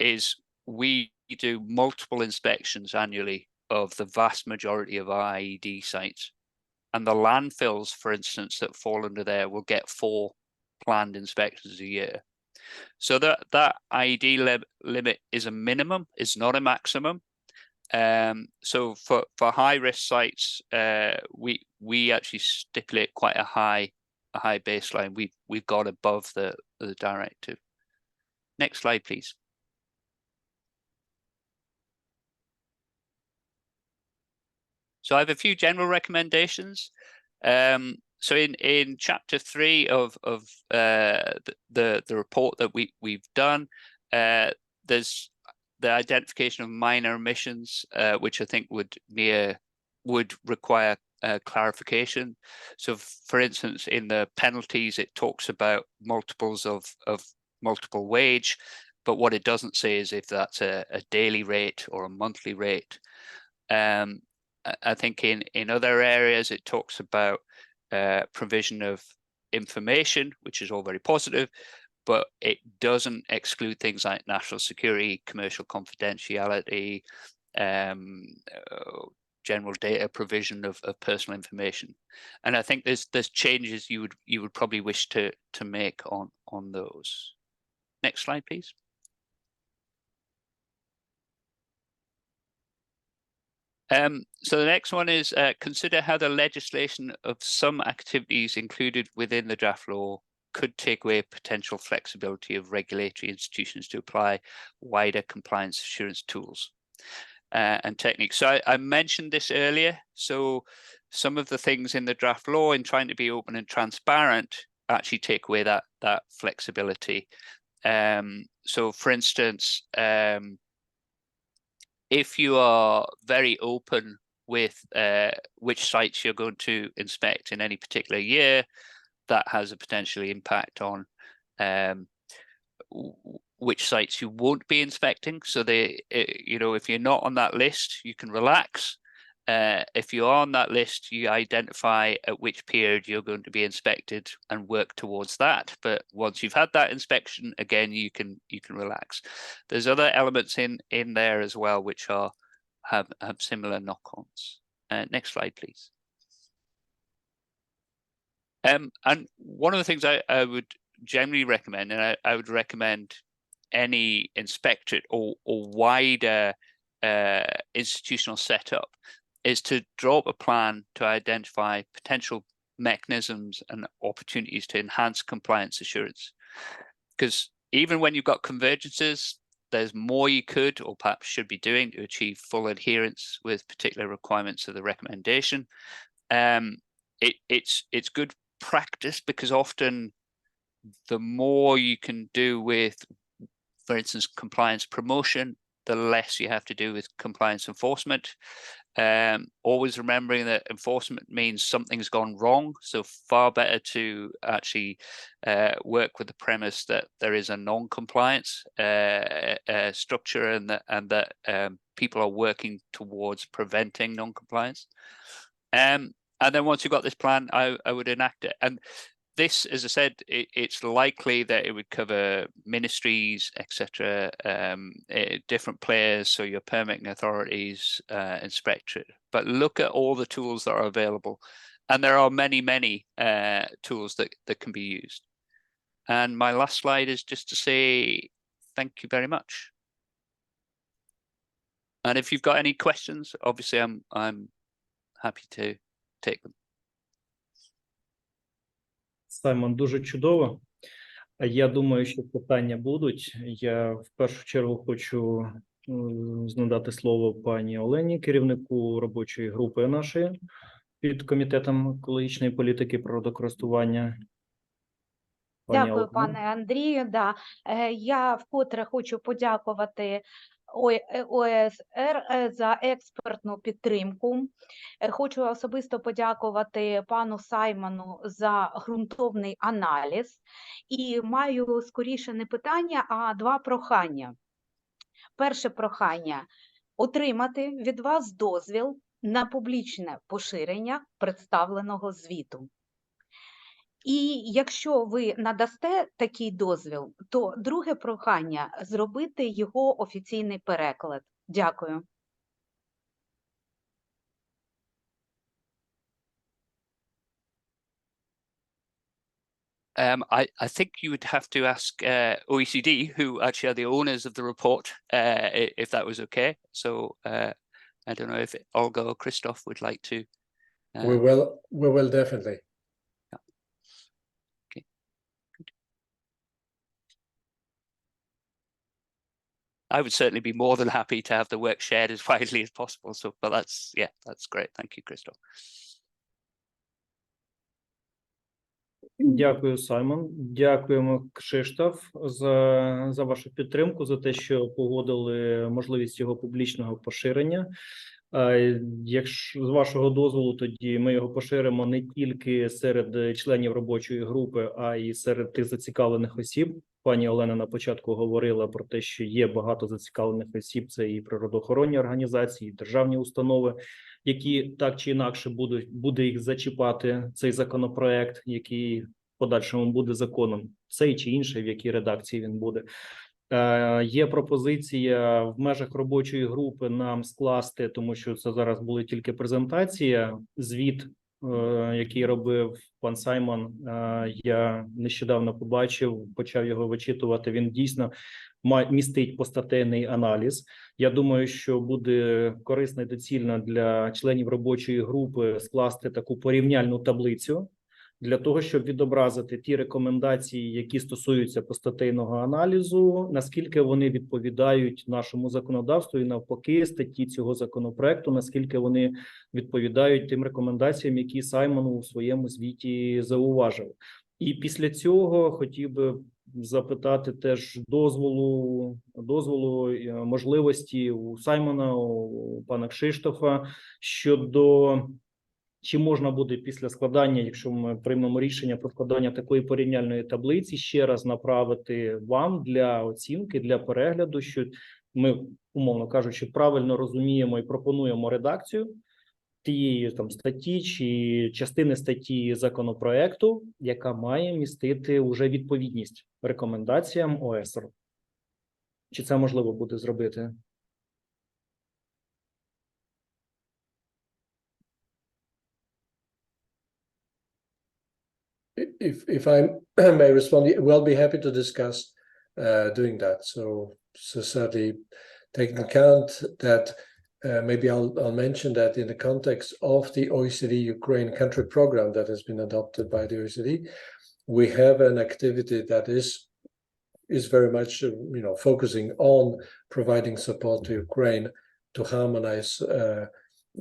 is we do multiple inspections annually of the vast majority of our IED sites. And the landfills, for instance, that fall under there will get 4 planned inspections a year. So that IED limit is a minimum, is not a maximum. So for high risk sites, we actually stipulate quite a high baseline. We've got above the directive. Next slide, please. So I have a few general recommendations. So in chapter 3 of the report that we've done, there's the identification of minor emissions, which I think would require clarification. So, for instance, in the penalties, it talks about multiples of multiple wage, but what it doesn't say is if that's a daily rate or a monthly rate. I think in other areas, it talks about provision of information, which is all very positive, but it doesn't exclude things like national security, commercial confidentiality, general data provision of personal information. And I think there's changes you would probably wish to make on those. Next slide, please. So the next one is consider how the legislation of some activities included within the draft law could take away potential flexibility of regulatory institutions to apply wider compliance assurance tools and techniques. So I mentioned this earlier. So some of the things in the draft law in trying to be open and transparent actually take away that flexibility. So for instance, if you are very open with which sites you're going to inspect in any particular year, that has a potential impact on which sites you won't be inspecting. So if you're not on that list, you can relax. If you're on that list, you identify at which period you're going to be inspected and work towards that. But once you've had that inspection, again, you can relax. There's other elements in there as well which have similar knock-ons. Next slide, please. And one of the things I would generally recommend, and I would recommend any inspectorate or wider institutional setup, is to draw up a plan to identify potential mechanisms and opportunities to enhance compliance assurance. Because even when you've got convergences, there's more you could or perhaps should be doing to achieve full adherence with particular requirements of the recommendation. It's good practice, because often the more you can do with, for instance, compliance promotion, the less you have to do with compliance enforcement. Always remembering that enforcement means something's gone wrong, so far better to actually work with the premise that there is a non-compliance structure and that people are working towards preventing non-compliance. And then once you've got this plan, I would enact it. And this, as I said, it's likely that it would cover ministries, etc., different players, so your permitting authorities, inspectorate. But look at all the tools that are available, and there are many, many tools that can be used. And my last slide is just to say thank you very much. And if you've got any questions, obviously I'm happy to take them. Саймон, дуже чудово. Я думаю, що питання будуть. Я в першу чергу хочу надати слово пані Олені, керівнику робочої групи нашої під комітетом екологічної політики природокористування. Дякую, пане Андрію. Да. Я вкотре хочу подякувати ОЕСР за експертну підтримку. Хочу особисто подякувати пану Саймону за ґрунтовний аналіз. І маю скоріше не питання, а два прохання. Перше прохання – отримати від вас дозвіл на публічне поширення представленого звіту. І якщо ви надасте такий дозвіл, то друге прохання – зробити його офіційний переклад. Дякую. I think you would have to ask OECD, who actually are the owners of the report, if that was okay. So I don't know if Olga or Christoph would like to. We will definitely. Yeah. Okay. Good. I would certainly be more than happy to have the work shared as widely as possible. So, but that's great. Thank you, Christoph. Дякую, Саймон. Дякуємо, Кшиштоф, за вашу підтримку, за те, що погодили можливість його публічного поширення. Якщо з вашого дозволу, тоді ми його поширимо не тільки серед членів робочої групи, а й серед тих зацікавлених осіб. Пані Олена на початку говорила про те, що є багато зацікавлених осіб, це і природоохоронні організації, і державні установи, які так чи інакше буде їх зачіпати цей законопроект, який в подальшому буде законом, цей чи інший, в якій редакції він буде. Є пропозиція в межах робочої групи нам скласти, тому що це зараз була тільки презентація, звіт, який робив пан Саймон, я нещодавно побачив, почав його вичитувати, він дійсно містить постатейний аналіз. Я думаю, що буде корисно і доцільно для членів робочої групи скласти таку порівняльну таблицю, для того, щоб відобразити ті рекомендації, які стосуються постатейного аналізу, наскільки вони відповідають нашому законодавству і навпаки статті цього законопроекту, наскільки вони відповідають тим рекомендаціям, які Саймон у своєму звіті зауважив. І після цього хотів би запитати теж дозволу, можливості у Саймона, у пана Кшиштофа щодо чи можна буде після складання, якщо ми приймемо рішення про складання такої порівняльної таблиці, ще раз направити вам для оцінки, для перегляду, що ми, умовно кажучи, правильно розуміємо і пропонуємо редакцію тієї там статті чи частини статті законопроекту, яка має містити уже відповідність рекомендаціям ОЕСР. Чи це можливо буде зробити? If I may respond, we'll be happy to discuss doing that. So certainly taking account that maybe I'll mention that in the context of the OECD Ukraine country program that has been adopted by the OECD, we have an activity that is very much focusing on providing support to Ukraine to harmonize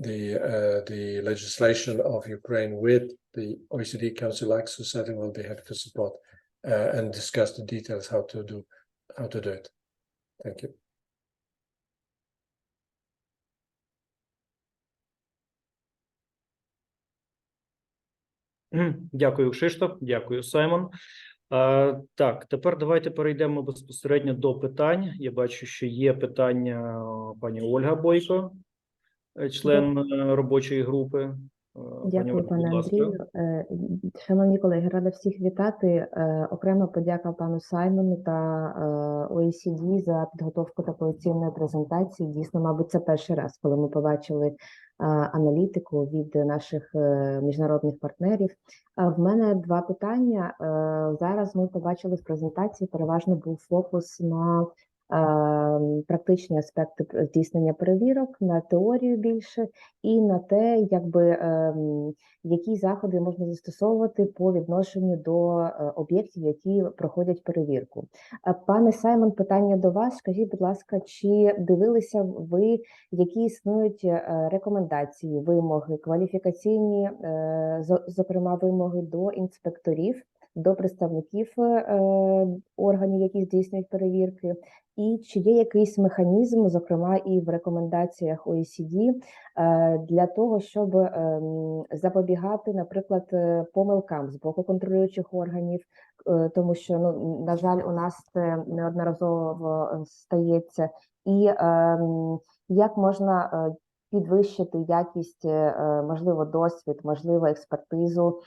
the legislation of Ukraine with the OECD Council Act. So certainly we'll be happy to support and discuss the details how to do it. Thank you. Дякую, Кшиштоф. Дякую, Саймон. Так, тепер давайте перейдемо безпосередньо до питань. Я бачу, що є питання пані Ольга Бойко, член робочої групи. Дякую, Ольга, пане будь ласка. Андрію. Шановні колеги, рада всіх вітати. Окрема подяка пану Саймону та OECD за підготовку такої цінної презентації. Дійсно, мабуть, це перший раз, коли ми побачили аналітику від наших міжнародних партнерів. В мене два питання. Зараз ми побачили в презентації, переважно був фокус на практичні аспекти здійснення перевірок, на теорію більше і на те, які заходи можна застосовувати по відношенню до об'єктів, які проходять перевірку. Пане Саймон, питання до вас. Скажіть, будь ласка, чи дивилися ви, які існують рекомендації, вимоги, кваліфікаційні, зокрема, вимоги до інспекторів, до представників органів, які здійснюють перевірки, і чи є якийсь механізм, зокрема і в рекомендаціях OECD, для того, щоб запобігати, наприклад, помилкам з боку контролюючих органів, тому що, на жаль, у нас це неодноразово стається, і як можна підвищити якість, можливо, досвід, можливо, експертизу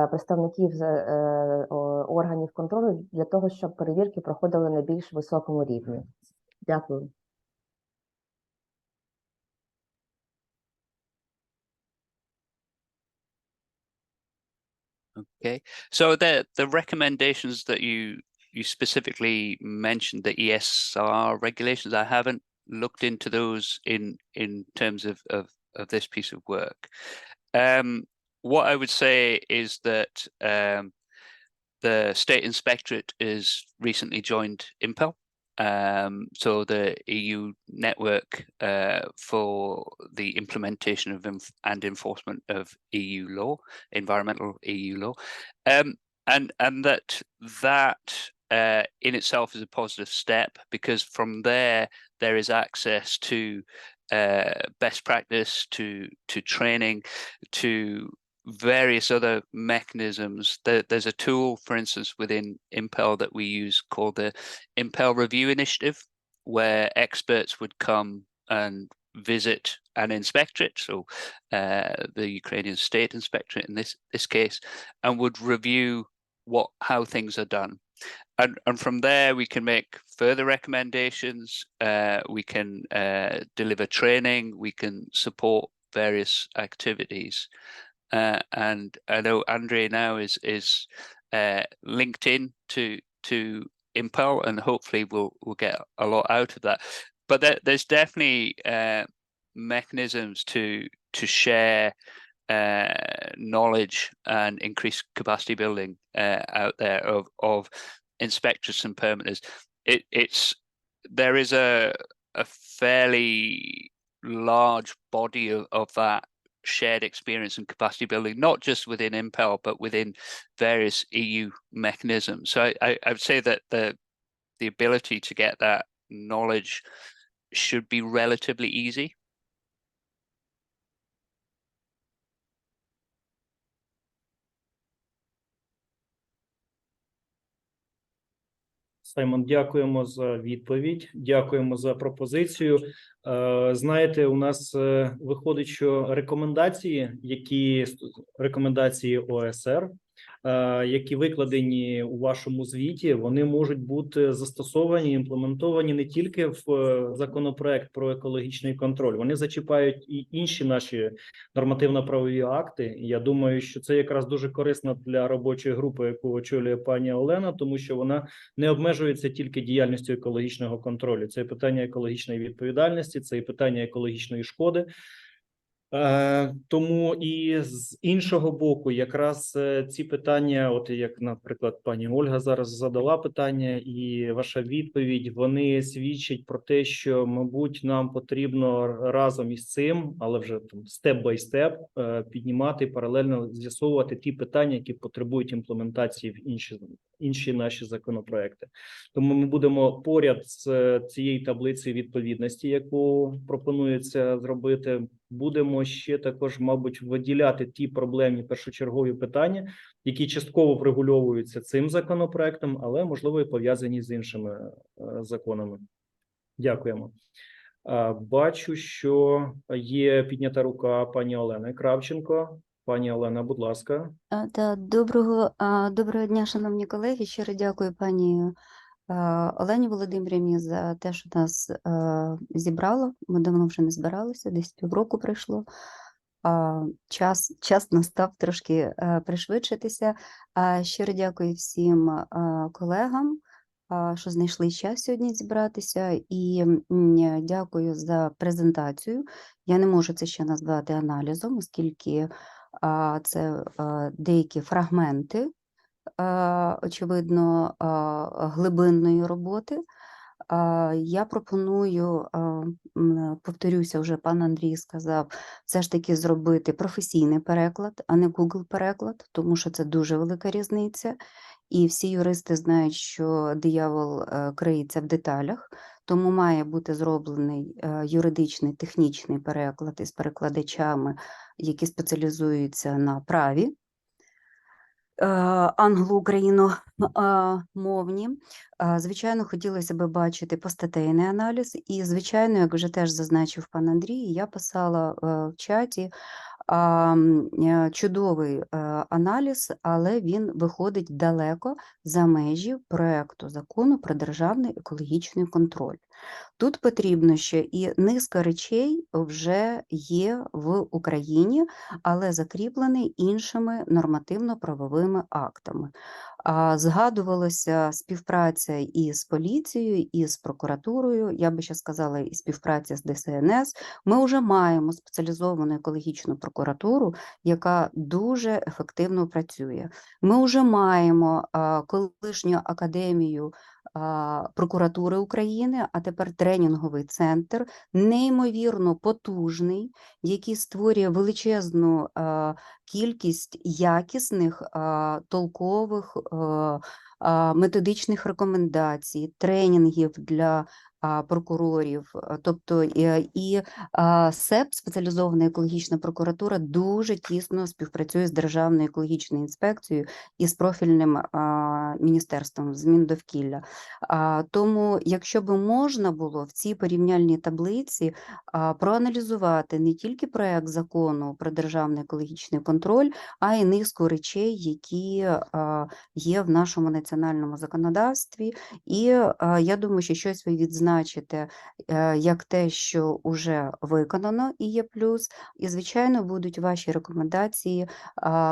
представників органів контролю для того, щоб перевірки проходили на більш високому рівні. Дякую. Okay, so the recommendations that you specifically mentioned, the ESR regulations, I haven't looked into those in terms of this piece of work. What I would say is that the State Inspectorate is recently joined IMPEL, so the EU network for the implementation of and enforcement of EU law, environmental EU law, and that in itself is a positive step, because from there is access to best practice, to training, to various other mechanisms. There's a tool, for instance, within IMPEL that we use called the IMPEL Review Initiative, where experts would come and visit an inspectorate, so the Ukrainian State Inspectorate in this case, and would review how things are done. And from there, we can make further recommendations, we can deliver training, we can support various activities. And I know Andre now is linked in to IMPEL, and hopefully we'll get a lot out of that. But there's definitely mechanisms to share knowledge and increase capacity building out there of inspectors and permitters. There is a fairly large body of that shared experience and capacity building, not just within IMPEL, but within various EU mechanisms. So I would say that the ability to get that knowledge should be relatively easy. Саймон, дякуємо за відповідь, дякуємо за пропозицію. Знаєте, у нас виходить, що рекомендації ОСР, які викладені у вашому звіті, вони можуть бути застосовані, імплементовані не тільки в законопроект про екологічний контроль, вони зачіпають і інші наші нормативно-правові акти. Я думаю, що це якраз дуже корисно для робочої групи, яку очолює пані Олена, тому що вона не обмежується тільки діяльністю екологічного контролю. Це і питання екологічної відповідальності, це і питання екологічної шкоди. Тому і з іншого боку, якраз ці питання, от як, наприклад, пані Ольга зараз задала питання, і ваша відповідь, вони свідчать про те, що, мабуть, нам потрібно разом із цим, але вже там степ-бай-степ, піднімати, паралельно з'ясовувати ті питання, які потребують імплементації в інші наші законопроекти. Тому ми будемо поряд з цією таблицею відповідності, яку пропонується зробити, будемо ще також, мабуть, виділяти ті проблемні першочергові питання, які частково врегульовуються цим законопроектом, але, можливо, і пов'язані з іншими законами. Дякуємо. Бачу, що є піднята рука пані Олени Кравченко. Пані Олена, будь ласка. Доброго дня, шановні колеги. Щиро дякую пані Олені Володимирівні за те, що нас зібрало. Ми давно вже не збиралися, десь півроку пройшло. Час настав трошки пришвидшитися. Щиро дякую всім колегам, що знайшли час сьогодні зібратися, і дякую за презентацію. Я не можу це ще назвати аналізом, оскільки це деякі фрагменти, очевидно, глибинної роботи. Я пропоную, повторюся, вже пан Андрій сказав, все ж таки зробити професійний переклад, а не Google-переклад, тому що це дуже велика різниця. І всі юристи знають, що диявол криється в деталях, тому має бути зроблений юридичний, технічний переклад із перекладачами, які спеціалізуються на праві, англо-україномовні. Звичайно, хотілося б бачити постатейний аналіз, і, звичайно, як вже теж зазначив пан Андрій, я писала в чаті, чудовий аналіз, але він виходить далеко за межі проекту закону про державний екологічний контроль. Тут потрібно ще і низка речей вже є в Україні, але закріплені іншими нормативно-правовими актами. Згадувалася співпраця і з поліцією, і з прокуратурою, я би ще сказала, і співпраця з ДСНС. Ми вже маємо спеціалізовану екологічну прокуратуру, яка дуже ефективно працює. Ми вже маємо колишню академію прокуратури України, а тепер тренінговий центр, неймовірно потужний, який створює величезну кількість якісних, толкових, методичних рекомендацій, тренінгів для прокурорів, тобто і СЕП, спеціалізована екологічна прокуратура, дуже тісно співпрацює з Державною екологічною інспекцією і з профільним міністерством змін довкілля. Тому, якщо б можна було в цій порівняльній таблиці проаналізувати не тільки проект закону про державний екологічний контроль, а й низку речей, які є в нашому національному законодавстві, і я думаю, що щось ви відзначите як те, що вже виконано і є плюс, і, звичайно, будуть ваші рекомендації,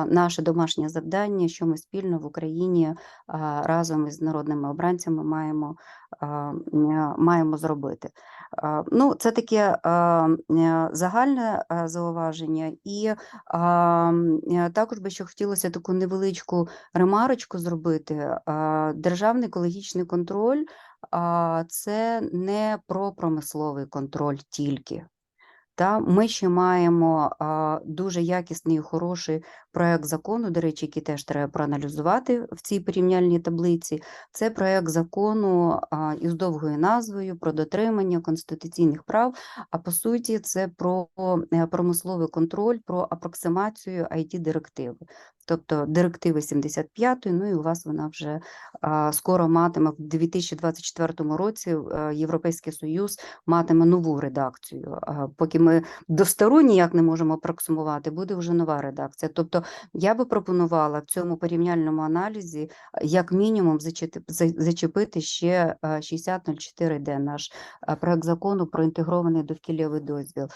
наше домашнє завдання, що ми спільно в Україні разом із народними обранцями маємо зробити. Ну, це таке загальне зауваження, і також би ще хотілося таку невеличку ремарочку зробити. Державний екологічний контроль – це не про промисловий контроль тільки. Ми ще маємо дуже якісний і хороший проект закону, до речі, який теж треба проаналізувати в цій порівняльній таблиці. Це проект закону із довгою назвою про дотримання конституційних прав, а по суті це про промисловий контроль, про апроксимацію IT-директиви. тобто директиви 75, ну і у вас вона вже скоро матиме, в 2024 році Європейський Союз матиме нову редакцію. Поки ми до стару ніяк не можемо апроксимувати, буде вже нова редакція. Тобто я би пропонувала в цьому порівняльному аналізі як мінімум зачепити ще 6004D, наш проект закону про інтегрований довкіллєвий дозвіл.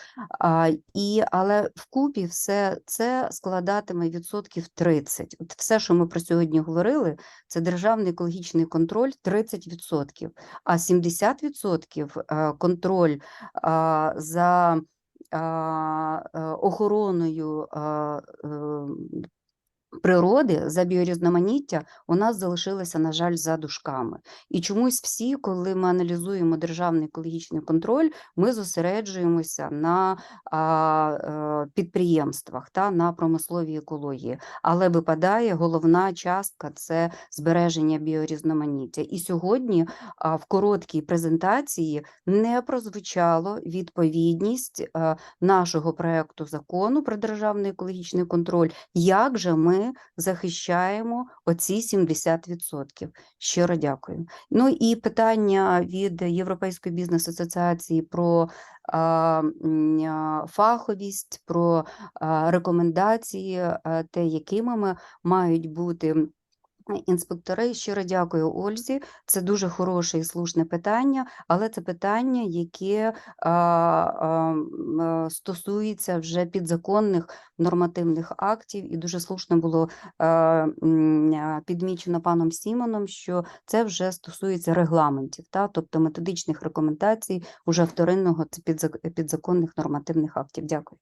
Але вкупі все це складатиме відсотків 30. От все, що ми про сьогодні говорили, це державний екологічний контроль 30%, а 70% контроль за охороною природи, за біорізноманіття у нас залишилися, на жаль, за дужками. І чомусь всі, коли ми аналізуємо державний екологічний контроль, ми зосереджуємося на підприємствах та на промисловій екології. Але випадає головна частка – це збереження біорізноманіття. І сьогодні в короткій презентації не прозвучало відповідність нашого проекту закону про державний екологічний контроль, як же ми захищаємо оці 70%. Щиро дякую. Ну і питання від Європейської бізнес-асоціації про фаховість, про рекомендації, те, якими мають бути інспектори. Щиро дякую Ользі. Це дуже хороше і слушне питання, але це питання, яке стосується вже підзаконних нормативних актів, і дуже слушно було підмічено паном Сімоном, що це вже стосується регламентів, тобто методичних рекомендацій уже вторинного підзаконних нормативних актів. Дякую.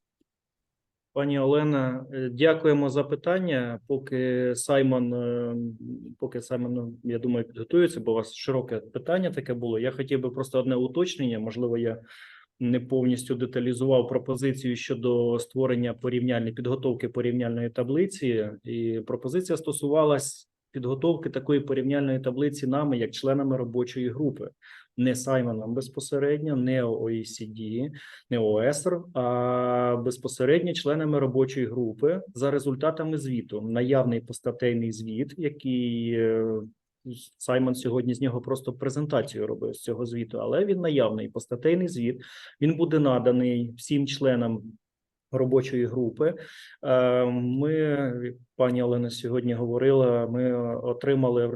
Пані Олена, дякуємо за питання. Поки Саймон, я думаю, підготується, бо у вас широке питання таке було. Я хотів би просто одне уточнення. Можливо, я не повністю деталізував пропозицію щодо створення підготовки порівняльної таблиці. І пропозиція стосувалась підготовки такої порівняльної таблиці нами, як членами робочої групи. Не Саймоном безпосередньо, не OECD, не ОЕСР, а безпосередньо членами робочої групи за результатами звіту. Наявний постатейний звіт, який Саймон сьогодні з нього просто презентацію робив з цього звіту, але він наявний постатейний звіт. Він буде наданий всім членам робочої групи. Ми, пані Олена сьогодні говорила, ми отримали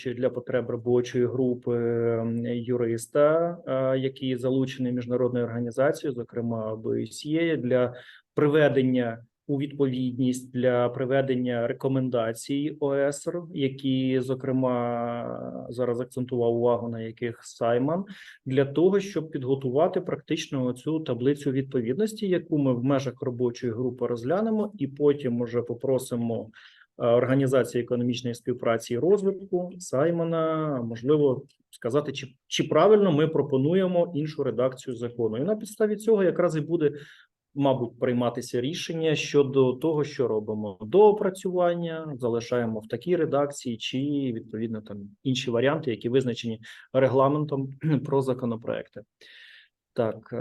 для потреб робочої групи юриста, який залучений міжнародною організацією, зокрема ОБСЄ, для приведення у відповідність, для приведення рекомендацій ОЕСР, які, зокрема, зараз акцентував увагу на яких Саймон, для того, щоб підготувати практично цю таблицю відповідності, яку ми в межах робочої групи розглянемо, і потім уже попросимо Організації економічної співпраці і розвитку Саймона, можливо, сказати, чи правильно ми пропонуємо іншу редакцію закону. І на підставі цього якраз і буде, мабуть, прийматися рішення щодо того, що робимо. Доопрацювання залишаємо в такій редакції, чи, відповідно, там інші варіанти, які визначені регламентом про законопроекти. Так,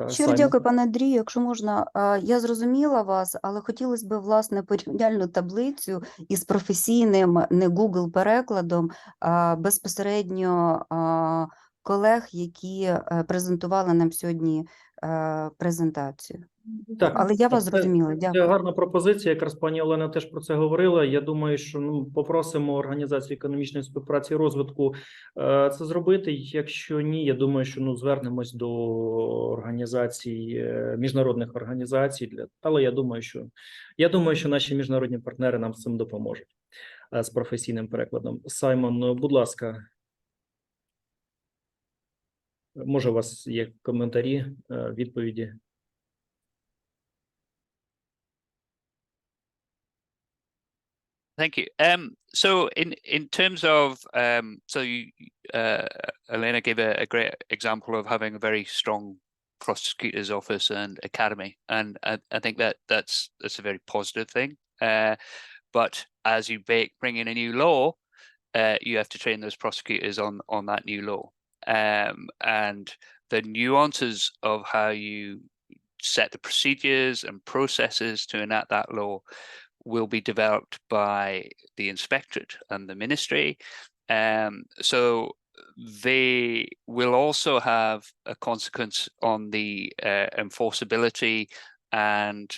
Щиро дякую, пане Андрію. Якщо можна, я зрозуміла вас, але хотілося б, власне, порівняльну таблицю із професійним, не Google-перекладом, безпосередньо колег, які презентували нам сьогодні презентацію. Так, але я вас зрозуміла. Дякую. Це гарна пропозиція. Якраз пані Олена теж про це говорила. Я думаю, що попросимо Організацію економічної співпраці і розвитку це зробити. Якщо ні, я думаю, що звернемось до організацій, міжнародних організацій. Але я думаю, що наші міжнародні партнери нам з цим допоможуть з професійним перекладом. Саймон, будь ласка. Може, у вас є коментарі, відповіді? Thank you. So in terms of Elena gave a great example of having a very strong prosecutor's office and academy, and I think that's a very positive thing. But as you bring in a new law, you have to train those prosecutors on that new law, and the nuances of how you set the procedures and processes to enact that law will be developed by the inspectorate and the ministry. So they will also have a consequence on the enforceability and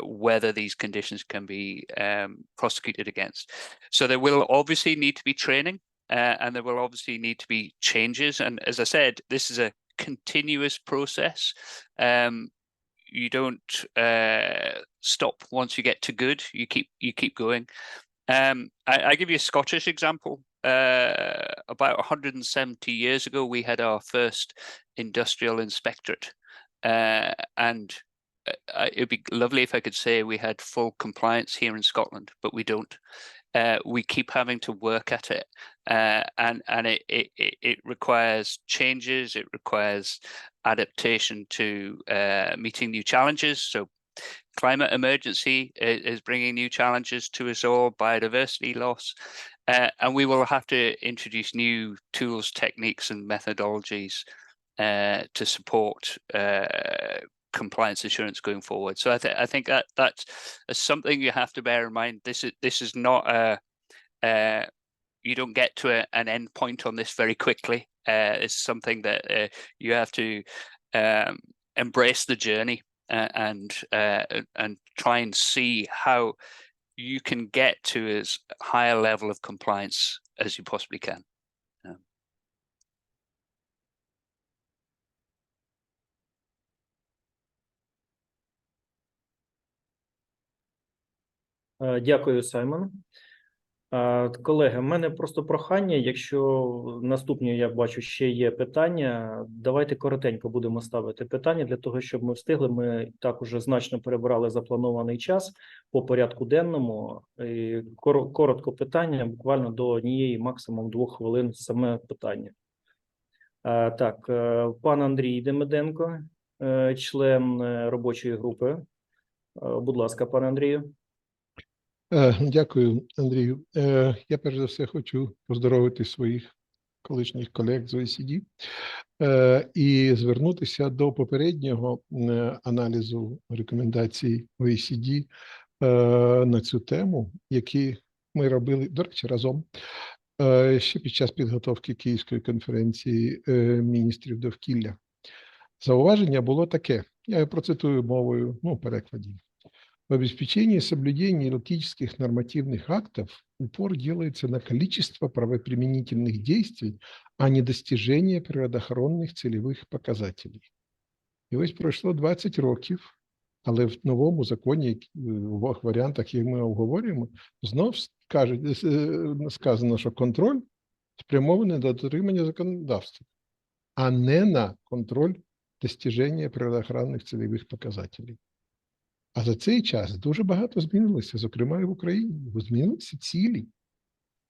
whether these conditions can be prosecuted against. So there will obviously need to be training, and there will obviously need to be changes. And as I said, this is a continuous process. You don't stop once you get to good. You keep going. I give you a Scottish example. About 170 years ago, we had our first industrial inspectorate, and it'd be lovely if I could say we had full compliance here in Scotland, but we don't. We keep having to work at it, and it requires changes. It requires adaptation to meeting new challenges. So climate emergency is bringing new challenges to us all, biodiversity loss, and we will have to introduce new tools, techniques, and methodologies to support compliance assurance going forward. So I think that's something you have to bear in mind. This is not you don't get to an end point on this very quickly. It's something that you have to embrace the journey and try and see how you can get to as high a level of compliance as you possibly can. Дякую, Саймон. Колеги, в мене просто прохання, якщо наступні, я бачу, ще є питання, давайте коротенько будемо ставити питання для того, щоб ми встигли. Ми так уже значно перебрали запланований час по порядку денному. І коротко питання, буквально до однієї, максимум 2 хвилин саме питання. Так, пан Андрій Демиденко, член робочої групи. Будь ласка, пане Андрію. Дякую, Андрію. Я перш за все хочу поздоровити своїх колишніх колег з OECD і звернутися до попереднього аналізу рекомендацій OECD на цю тему, які ми робили, до речі, разом ще під час підготовки Київської конференції міністрів довкілля. Зауваження було таке, я процитую мовою, перекладі. В обеспечении соблюдения логических нормативных актов упор делается на количество правоприменительных действий, а не достижение природоохоронних цільових показателей. І ось пройшло 20 років, але в новому законі, в обох варіантах, які ми обговорюємо, знов сказано, що контроль спрямований на дотримання законодавства, а не на контроль достиження природоохоронних цільових показателей. А за цей час дуже багато змінилося, зокрема і в Україні. Змінилися цілі.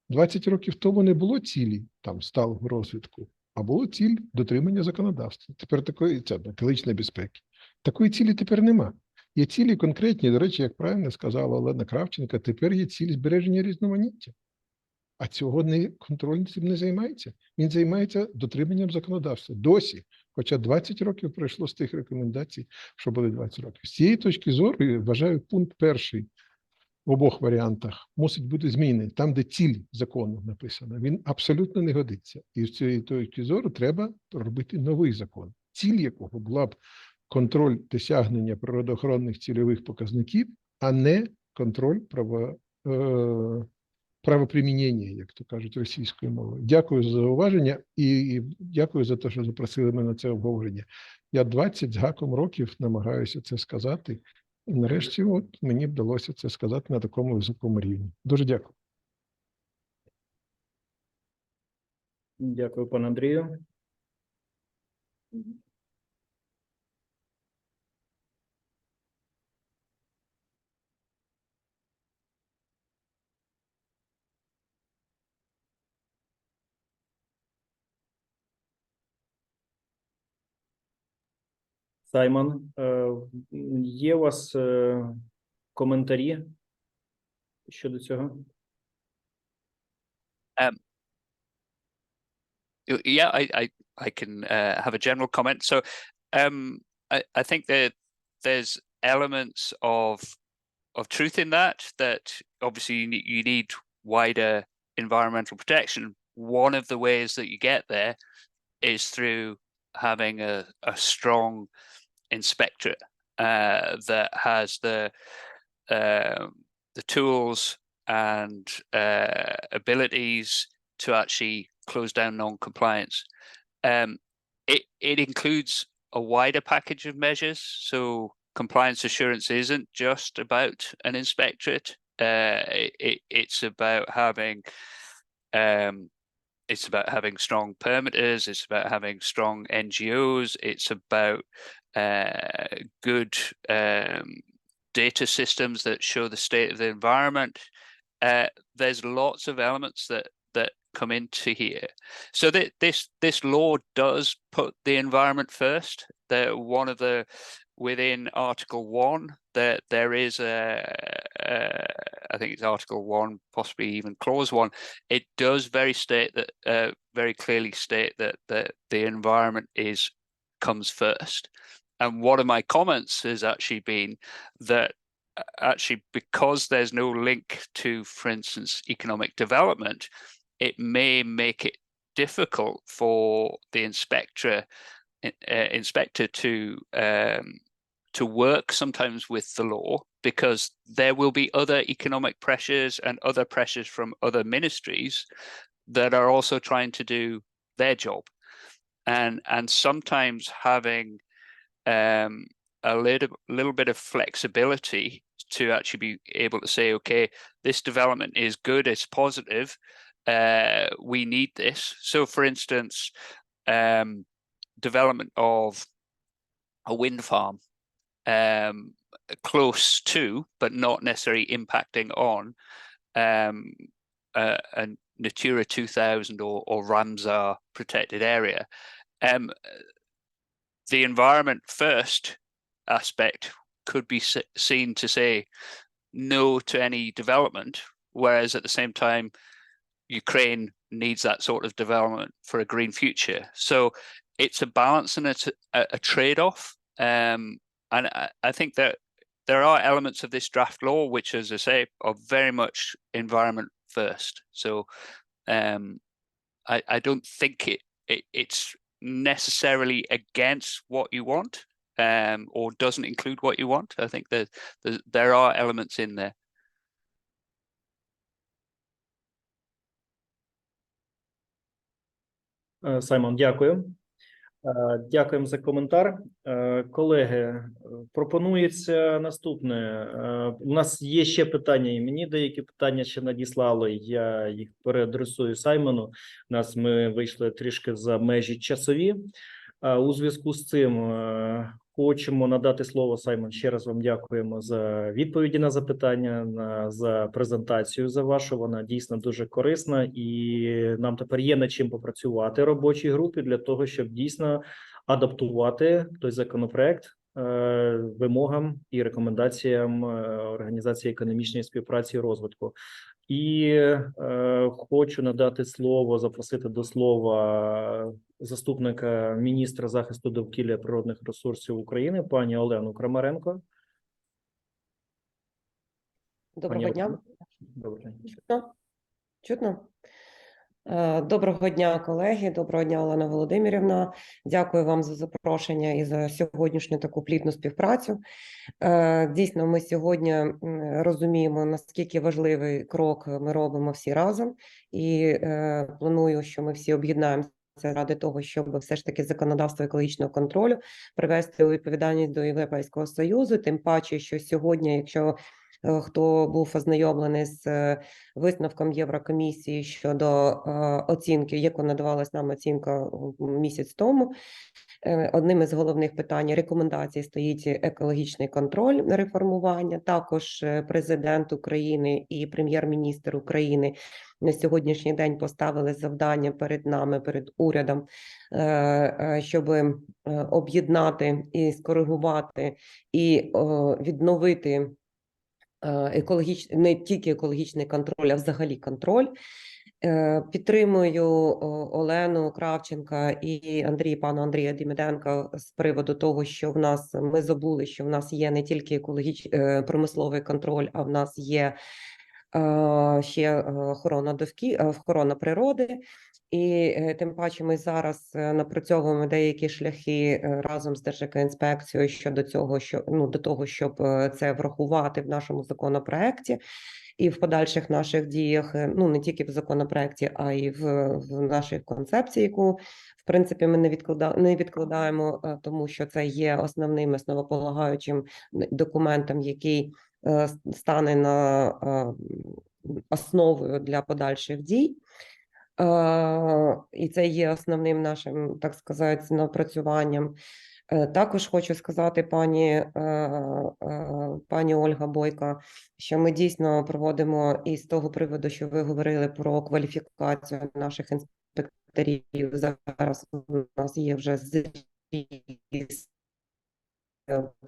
20 років тому не було цілі там сталого розвитку, а було ціль дотримання законодавства. Тепер такої, це екологічної безпеки. Такої цілі тепер нема. Є цілі конкретні, до речі, як правильно сказала Олена Кравченко, тепер є ціль збереження різноманіття. А цього контроль цим не займається. Він займається дотриманням законодавства. Досі. Хоча 20 років пройшло з тих рекомендацій, що були 20 років. З цієї точки зору, я вважаю, пункт перший в обох варіантах мусить бути змінений. Там, де ціль закону написана, він абсолютно не годиться. І з цієї точки зору треба робити новий закон, ціль якого була б контроль досягнення природоохоронних цільових показників, а не контроль правопримінення, як то кажуть, російською мовою. Дякую за зауваження і дякую за те, що запросили мене на це обговорення. Я 20 з гаком років намагаюся це сказати, і нарешті от мені вдалося це сказати на такому високому рівні. Дуже дякую. Дякую, пане Андрію. Саймон, є у вас коментарі щодо цього? Yeah, I can have a general comment. So I think that there's elements of truth in that obviously you need wider environmental protection. One of the ways that you get there is through having a strong inspectorate that has the tools and abilities to actually close down non-compliance. It includes a wider package of measures. So compliance assurance isn't just about an inspectorate. It's about having strong permitters. It's about having strong NGOs. It's about good data systems that show the state of the environment. There's lots of elements that come into here. So that this law does put the environment first. Within Article 1, there is I think it's Article 1, possibly even Clause 1. It does very clearly state that the environment comes first. And one of my comments has actually been that because there's no link to, for instance, economic development, it may make it difficult for the inspector to work sometimes with the law, because there will be other economic pressures and other pressures from other ministries that are also trying to do their job, and sometimes having a little bit of flexibility to actually be able to say, okay, this development is good, it's positive, we need this. So for instance, development of a wind farm close to, but not necessarily impacting on, a Natura 2000 or Ramsar protected area. The environment first aspect could be seen to say no to any development, whereas at the same time, Ukraine needs that sort of development for a green future. So it's a balance and it's a trade-off. And I think that there are elements of this draft law which, as I say, are very much environment first. So I don't think it's necessarily against what you want, or doesn't include what you want. I think that there are elements in there. Саймон, дякую. Дякуємо за коментар. Колеги, пропонується наступне. У нас є ще питання, і мені деякі питання ще надіслали, я їх переадресую Саймону. Ми вийшли трішки за межі часові. У зв'язку з цим хочемо надати слово, Саймон, ще раз вам дякуємо за відповіді на запитання, за презентацію за вашу. Вона дійсно дуже корисна, і нам тепер є над чим попрацювати робочій групі для того, щоб дійсно адаптувати той законопроект вимогам і рекомендаціям Організації економічної співпраці і розвитку. І хочу надати слово, запросити до слова заступника міністра захисту довкілля і природних ресурсів України, пані Олену Крамаренко. Доброго дня. Доброго дня. Чутно? Доброго дня, колеги. Доброго дня, Олена Володимирівна. Дякую вам за запрошення і за сьогоднішню таку плідну співпрацю. Дійсно, ми сьогодні розуміємо, наскільки важливий крок ми робимо всі разом. І планую, що ми всі об'єднаємося ради того, щоб все ж таки законодавство екологічного контролю привести у відповідальність до Європейського Союзу. Тим паче, що сьогодні, якщо хто був ознайомлений з висновком Єврокомісії щодо оцінки, яку надавалась нам оцінка місяць тому, одним із головних питань рекомендацій стоїть екологічний контроль реформування. Також президент України і прем'єр-міністр України на сьогоднішній день поставили завдання перед нами, перед урядом, щоб об'єднати і скоригувати і відновити не тільки екологічний контроль, а взагалі контроль. Підтримую Олену Кравченка і пана Андрія Демиденка з приводу того, що в нас, ми забули, що в нас є не тільки промисловий контроль, а в нас є ще охорона природи. І тим паче ми зараз напрацьовуємо деякі шляхи разом з Держекоінспекцією щодо цього, до того, щоб це врахувати в нашому законопроекті і в подальших наших діях, не тільки в законопроекті, а й в нашій концепції, яку, в принципі, ми не відкладаємо, тому що це є основним основополагаючим документом, який стане на основою для подальших дій. І це є основним нашим, так сказати, напрацюванням. Також хочу сказати пані Ольга Бойко, що ми дійсно проводимо і з того приводу, що ви говорили про кваліфікацію наших інспекторів. Зараз у нас є вже зріст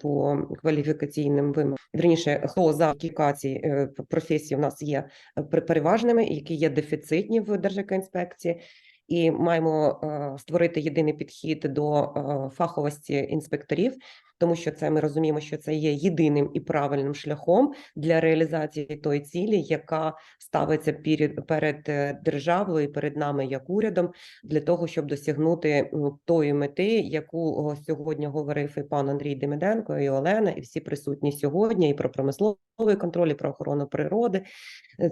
по кваліфікаційним вимогам. Вірніше, хто за кваліфікації професії у нас є переважними, які є дефіцитні в Держекоінспекції. І маємо створити єдиний підхід до фаховості інспекторів, тому що це ми розуміємо, що це є єдиним і правильним шляхом для реалізації тої цілі, яка ставиться перед державою і перед нами як урядом, для того, щоб досягнути тої мети, яку сьогодні говорив і пан Андрій Демиденко, і Олена, і всі присутні сьогодні, і про промисловий контроль, і про охорону природи.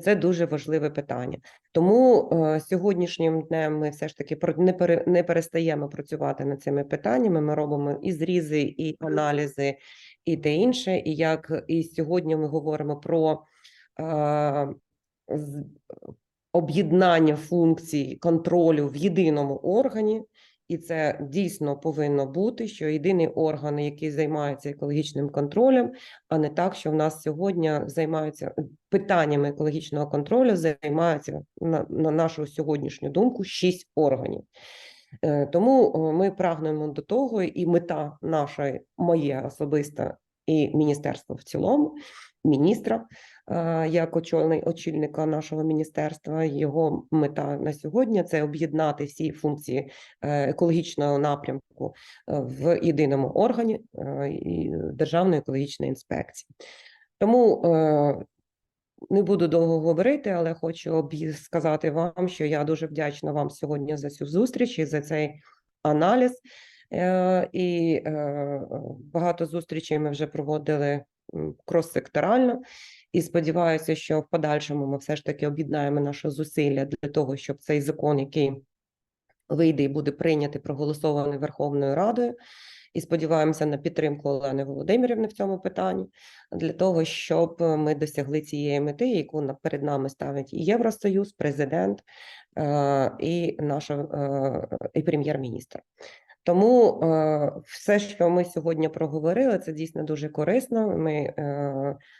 Це дуже важливе питання. Тому сьогоднішнім днем ми все ж таки не перестаємо працювати над цими питаннями. Ми робимо і зрізи, і аналізи, і те інше. І сьогодні ми говоримо про об'єднання функцій контролю в єдиному органі. І це дійсно повинно бути, що єдиний орган, який займається екологічним контролем, а не так, що в нас сьогодні займаються питаннями екологічного контролю, займаються, на нашу сьогоднішню думку, 6 органів. Тому ми прагнемо до того, і мета наша, моя особиста, і міністерства в цілому, міністра, як очільника нашого міністерства, його мета на сьогодні – це об'єднати всі функції екологічного напрямку в єдиному органі Державної екологічної інспекції. Тому не буду довго говорити, але хочу сказати вам, що я дуже вдячна вам сьогодні за цю зустріч і за цей аналіз. І багато зустрічей ми вже проводили крос-секторально, і сподіваюся, що в подальшому ми все ж таки об'єднаємо наші зусилля для того, щоб цей закон, який вийде і буде прийнятий, проголосований Верховною Радою, і сподіваємося на підтримку Олени Володимирівни в цьому питанні, для того, щоб ми досягли цієї мети, яку перед нами ставить і Євросоюз, президент, і і прем'єр-міністр. Тому все, що ми сьогодні проговорили, це дійсно дуже корисно. Ми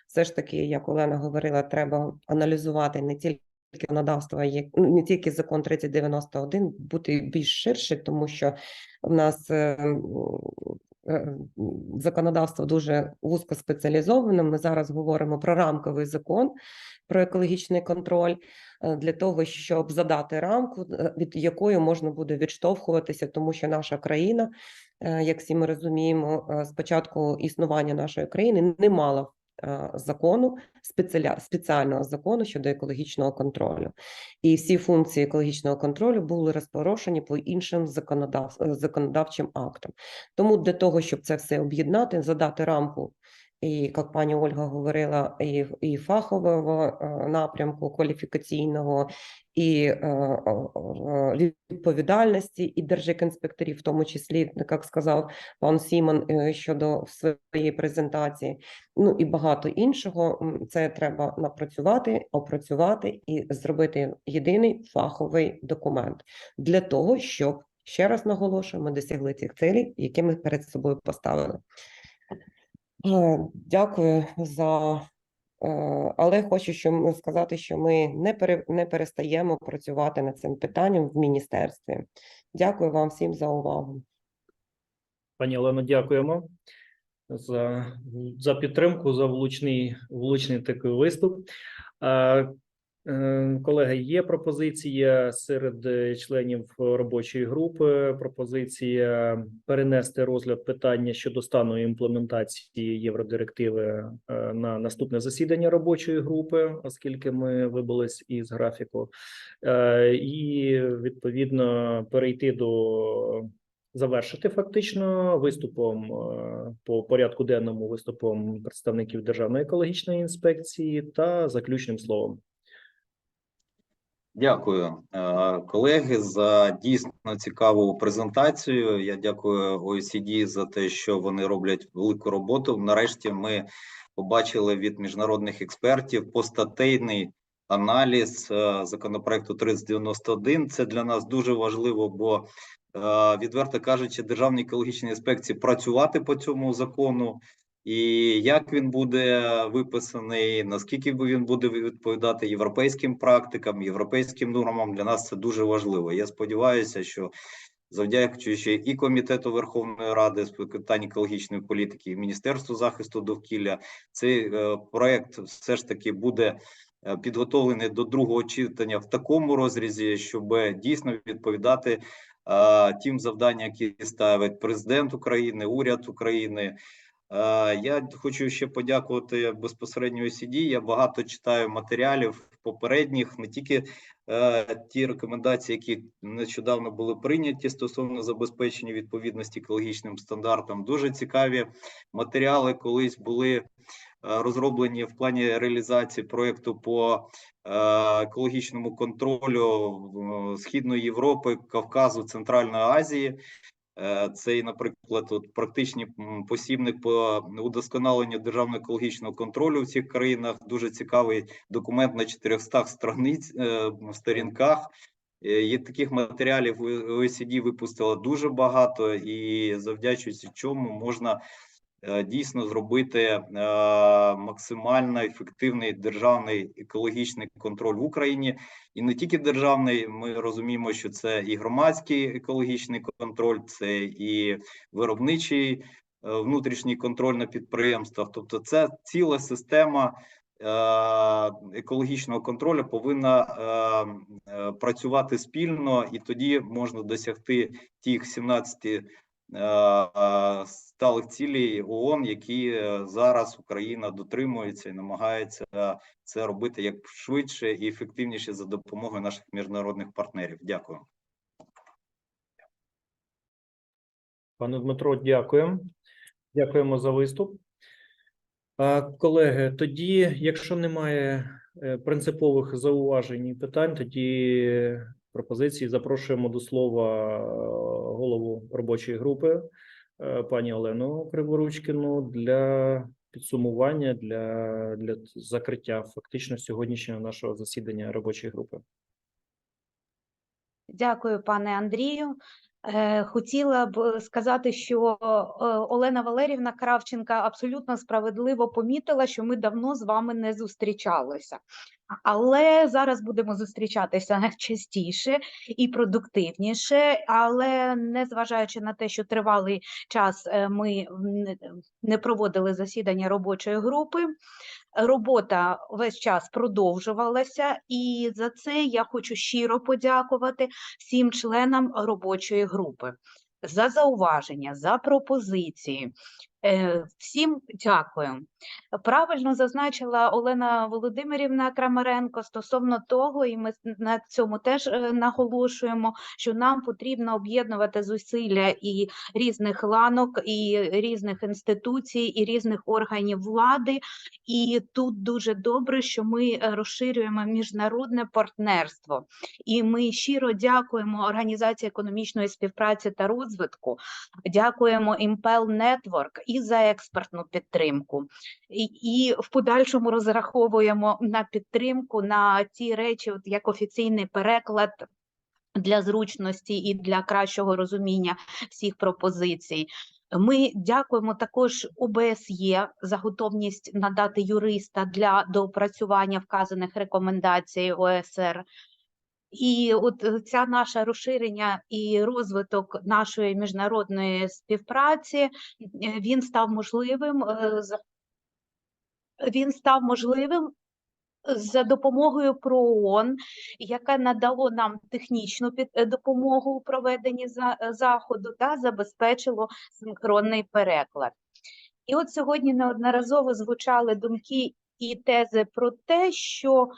все ж таки, як Олена говорила, треба аналізувати не тільки законодавство, не тільки закон 3091, бути більш ширше, тому що в нас законодавство дуже вузькоспеціалізоване. Ми зараз говоримо про рамковий закон, про екологічний контроль, для того, щоб задати рамку, від якої можна буде відштовхуватися, тому що наша країна, як всі ми розуміємо, з початку існування нашої країни не мала закону, спеціального закону щодо екологічного контролю. І всі функції екологічного контролю були розпорошені по іншим законодавчим актам. Тому для того, щоб це все об'єднати, задати рамку, і, як пані Ольга говорила, і фахового напрямку, кваліфікаційного, і відповідальності, і держекоінспекторів, в тому числі, як сказав пан Сімон щодо своєї презентації, і багато іншого. Це треба напрацювати, опрацювати і зробити єдиний фаховий документ для того, щоб, ще раз наголошую, ми досягли цих цілей, які ми перед собою поставили. Дякую але хочу сказати, що ми не перестаємо працювати над цим питанням в міністерстві. Дякую вам всім за увагу. Пані Олено, дякуємо за підтримку, за влучний такий виступ. Колеги, є пропозиція серед членів робочої групи, пропозиція перенести розгляд питання щодо стану імплементації Євродирективи на наступне засідання робочої групи, оскільки ми вибились із графіку, і відповідно перейти до завершити фактично виступом по порядку денному, виступом представників Державної екологічної інспекції та заключним словом. Дякую, колеги, за дійсно цікаву презентацію. Я дякую OECD за те, що вони роблять велику роботу. Нарешті ми побачили від міжнародних експертів постатейний аналіз законопроекту 3091. Це для нас дуже важливо, бо, відверто кажучи, Державній екологічній інспекції працювати по цьому закону, і як він буде виписаний, наскільки він буде відповідати європейським практикам, європейським нормам, для нас це дуже важливо. Я сподіваюся, що завдячуючи і Комітету Верховної Ради з питань екологічної політики, і Міністерству захисту довкілля, цей проект все ж таки буде підготовлений до другого читання в такому розрізі, щоб дійсно відповідати тим завданням, які ставить президент України, уряд України. Я хочу ще подякувати безпосередньо OECD. Я багато читаю матеріалів попередніх, не тільки ті рекомендації, які нещодавно були прийняті стосовно забезпечення відповідності екологічним стандартам. Дуже цікаві матеріали колись були розроблені в плані реалізації проєкту по екологічному контролю Східної Європи, Кавказу, Центральної Азії. Це, наприклад, практичний посібник по удосконаленню державного екологічного контролю в цих країнах. Дуже цікавий документ на 400 сторінках. І таких матеріалів OECD випустила дуже багато, і завдячуючи чому можна дійсно зробити максимально ефективний державний екологічний контроль в Україні. І не тільки державний, ми розуміємо, що це і громадський екологічний контроль, це і виробничий внутрішній контроль на підприємствах. Тобто це ціла система екологічного контролю повинна працювати спільно, і тоді можна досягти тих 17 сталих цілей ООН, які зараз Україна дотримується і намагається це робити як швидше і ефективніше за допомогою наших міжнародних партнерів. Дякую. Пане Дмитро, дякую. Дякуємо за виступ. Колеги, тоді, якщо немає принципових зауважень і питань, тоді пропозиції запрошуємо до слова голову робочої групи, пані Олену Криворучкіну, для підсумування, для закриття фактично сьогоднішнього нашого засідання робочої групи. Дякую, пане Андрію. Хотіла б сказати, що Олена Валерівна Кравченка абсолютно справедливо помітила, що ми давно з вами не зустрічалися. Але зараз будемо зустрічатися частіше і продуктивніше, але незважаючи на те, що тривалий час ми не проводили засідання робочої групи, робота весь час продовжувалася, і за це я хочу щиро подякувати всім членам робочої групи за зауваження, за пропозиції. Всім дякую. Правильно зазначила Олена Володимирівна Крамаренко стосовно того, і ми на цьому теж наголошуємо, що нам потрібно об'єднувати зусилля і різних ланок, і різних інституцій, і різних органів влади. І тут дуже добре, що ми розширюємо міжнародне партнерство. І ми щиро дякуємо Організації економічної співпраці та розвитку, дякуємо Impel Network і за експертну підтримку. І в подальшому розраховуємо на підтримку, на ті речі, от як офіційний переклад для зручності і для кращого розуміння всіх пропозицій. Ми дякуємо також ОБСЄ за готовність надати юриста для доопрацювання вказаних рекомендацій ОСР. І от ця наша розширення і розвиток нашої міжнародної співпраці, він став можливим за допомогою ПРООН, яке надало нам технічну допомогу у проведенні заходу та забезпечило синхронний переклад. І от сьогодні неодноразово звучали думки і тези про те, що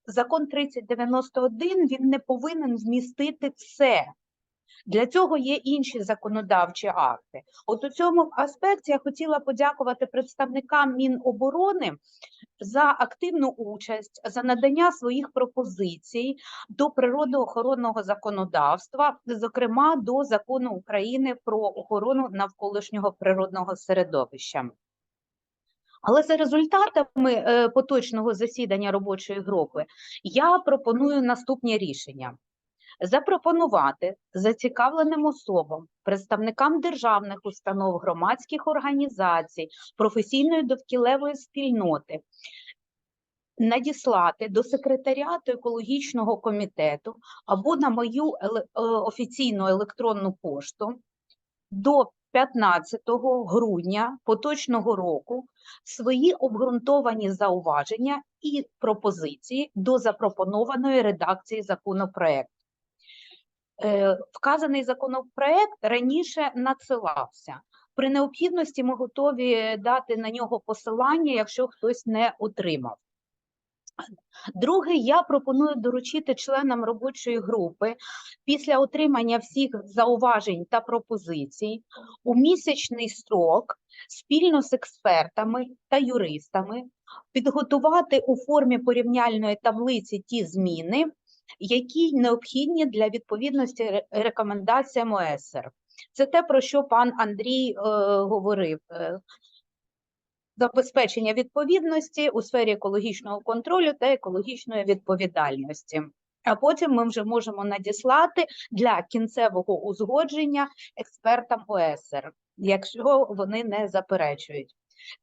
закон 3091, він не повинен вмістити все. Для цього є інші законодавчі акти. От у цьому аспекті я хотіла подякувати представникам Міноборони за активну участь, за надання своїх пропозицій до природоохоронного законодавства, зокрема до Закону України про охорону навколишнього природного середовища. Але за результатами поточного засідання робочої групи я пропоную наступні рішення. Запропонувати зацікавленим особам, представникам державних установ, громадських організацій, професійної довкіллевої спільноти надіслати до секретаріату екологічного комітету або на мою офіційну електронну пошту до 15 грудня поточного року свої обґрунтовані зауваження і пропозиції до запропонованої редакції законопроекту. Вказаний законопроект раніше надсилався. При необхідності ми готові дати на нього посилання, якщо хтось не отримав. Друге, я пропоную доручити членам робочої групи після отримання всіх зауважень та пропозицій у місячний строк спільно з експертами та юристами підготувати у формі порівняльної таблиці ті зміни, які необхідні для відповідності рекомендаціям ОЕСР. Це те, про що пан Андрій говорив. Забезпечення відповідності у сфері екологічного контролю та екологічної відповідальності. А потім ми вже можемо надіслати для кінцевого узгодження експертам ОЕСР, якщо вони не заперечують.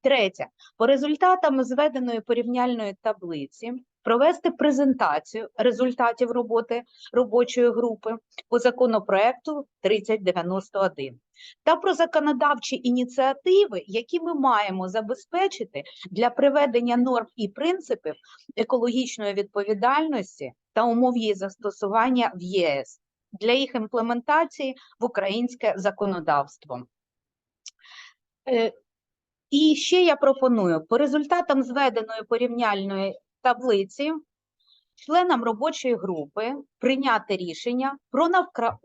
Третє. По результатам зведеної порівняльної таблиці провести презентацію результатів роботи робочої групи по законопроекту 3091 та про законодавчі ініціативи, які ми маємо забезпечити для приведення норм і принципів екологічної відповідальності та умов її застосування в ЄС для їх імплементації в українське законодавство. І ще я пропоную по результатам зведеної порівняльної таблиці членам робочої групи прийняти рішення про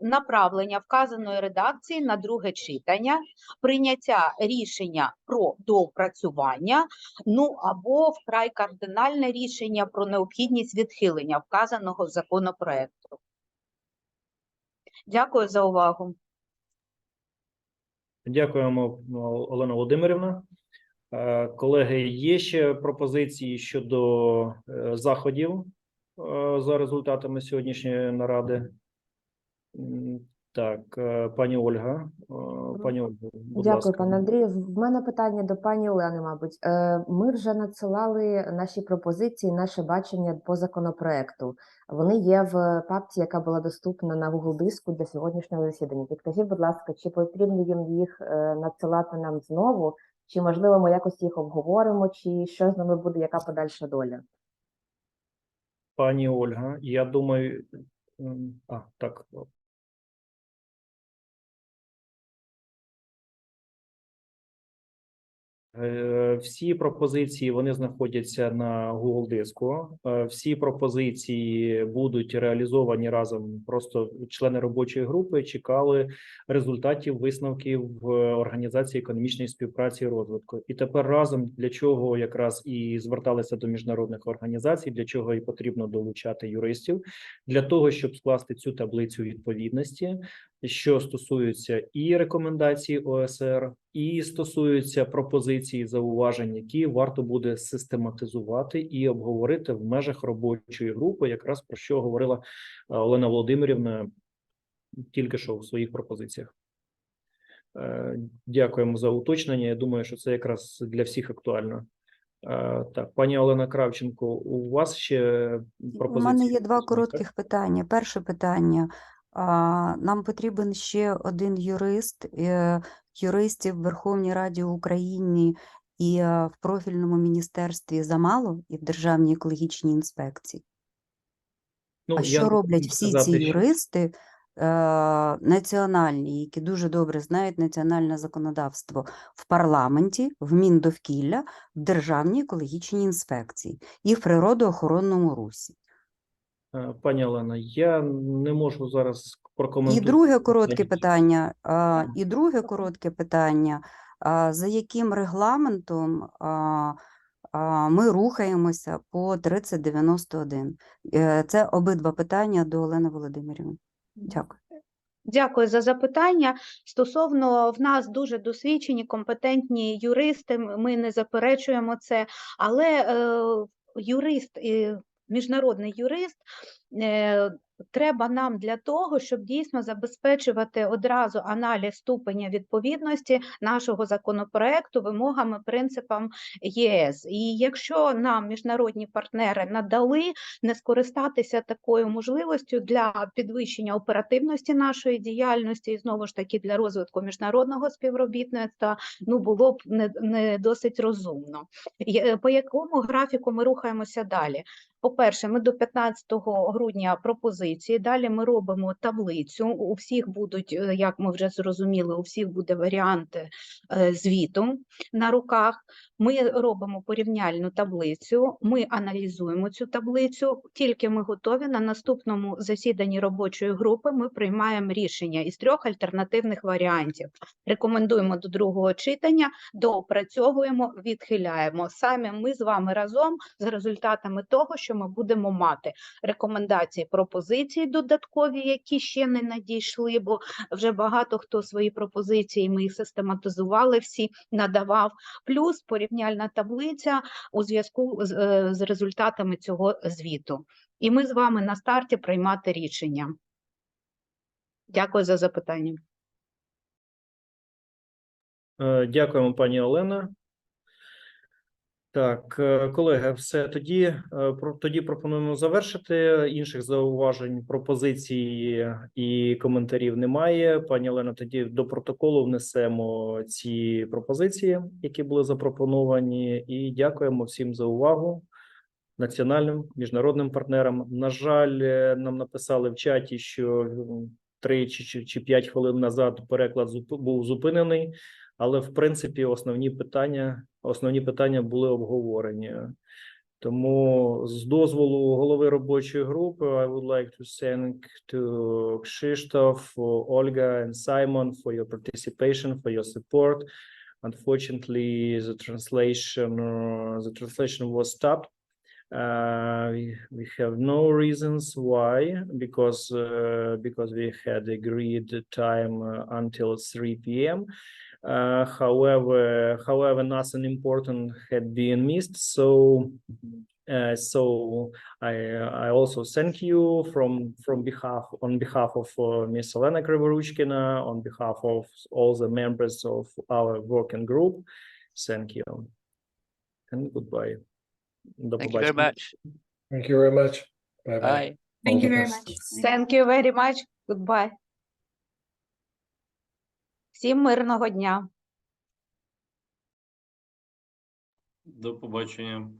направлення вказаної редакції на друге читання, прийняття рішення про доопрацювання, ну або вкрай кардинальне рішення про необхідність відхилення вказаного законопроекту. Дякую за увагу. Дякуємо, Олена Володимирівна. Колеги, є ще пропозиції щодо заходів за результатами сьогоднішньої наради? Так, пані Ольга. Пані Ольга, будь Дякую, ласка. пане Андрію. В мене питання до пані Олени, мабуть. Ми вже надсилали наші пропозиції, наше бачення по законопроекту. Вони є в папці, яка була доступна на Google диску для сьогоднішнього засідання. Підкажіть, будь ласка, чи потрібно їм їх надсилати нам знову, чи, можливо, ми якось їх обговоримо, чи що з ними буде, яка подальша доля? Пані Ольга, я думаю... так. Всі пропозиції, вони знаходяться на Google диску. Всі пропозиції будуть реалізовані разом. Просто члени робочої групи чекали результатів висновків Організації економічної співпраці і розвитку. І тепер разом, для чого якраз і зверталися до міжнародних організацій, для чого і потрібно долучати юристів, для того, щоб скласти цю таблицю відповідності, що стосується і рекомендацій ОЕСР, і стосується пропозицій, зауважень, які варто буде систематизувати і обговорити в межах робочої групи, якраз про що говорила Олена Володимирівна тільки що в своїх пропозиціях. Дякуємо за уточнення. Я думаю, що це якраз для всіх актуально. Так, пані Олена Кравченко, у вас ще пропозиції? У мене є два коротких питання. Перше питання. Нам потрібен ще один юрист, юристів в Верховній Раді України і в профільному міністерстві замало, і в Державній екологічній інспекції. Ну, А я що не роблять можу всі сказати, ці що- юристи національні, які дуже добре знають національне законодавство в парламенті, в Міндовкілля, в Державній екологічній інспекції і в природоохоронному русі? Пані Олена, я не можу зараз І прокоментувати. друге коротке питання, за яким регламентом ми рухаємося по 3091? Це обидва питання до Олени Володимирівни. Дякую. Дякую за запитання. Стосовно в нас дуже досвідчені, компетентні юристи, ми не заперечуємо це, але юрист, міжнародний юрист треба нам для того, щоб дійсно забезпечувати одразу аналіз ступеня відповідності нашого законопроекту вимогами, принципам ЄС. І якщо нам міжнародні партнери надали не скористатися такою можливістю для підвищення оперативності нашої діяльності і знову ж таки для розвитку міжнародного співробітництва, ну було б не досить розумно. По якому графіку ми рухаємося далі? По-перше, ми до 15 грудня пропозиції, далі ми робимо таблицю, у всіх будуть, як ми вже зрозуміли, у всіх буде варіанти звіту на руках. Ми робимо порівняльну таблицю, ми аналізуємо цю таблицю, тільки ми готові, на наступному засіданні робочої групи ми приймаємо рішення із 3 альтернативних варіантів. Рекомендуємо до другого читання, доопрацьовуємо, відхиляємо. Самі ми з вами разом з результатами того, що ми будемо мати рекомендації, пропозиції додаткові, які ще не надійшли, бо вже багато хто свої пропозиції, ми їх систематизували, всі надавав, плюс порівняльна таблиця у зв'язку з результатами цього звіту. І ми з вами на старті приймати рішення. Дякую за запитання. Дякуємо, пані Олена. Так, колеги, все, тоді пропонуємо завершити. Інших зауважень, пропозицій і коментарів немає. Пані Олена, тоді до протоколу внесемо ці пропозиції, які були запропоновані, і дякуємо всім за увагу, національним, міжнародним партнерам. На жаль, нам написали в чаті, що 3 чи 5 хвилин назад переклад був зупинений, але в принципі основні питання були обговорені. Тому з дозволу голови робочої групи I would like to thank to Krzysztof, Olga and Simon for your participation, for your support. Unfortunately, the translation was stopped. We have no reasons why, because we had agreed time until 3 p.m. However, nothing important had been missed. So I also thank you on behalf of Ms. Olena Krivoruchkina, on behalf of all the members of our working group. Thank you and goodbye. Thank you very much. Thank you very much. Bye bye. Bye. Thank All you the very best. much. Thank you very much. Goodbye. Всім мирного дня. До побачення.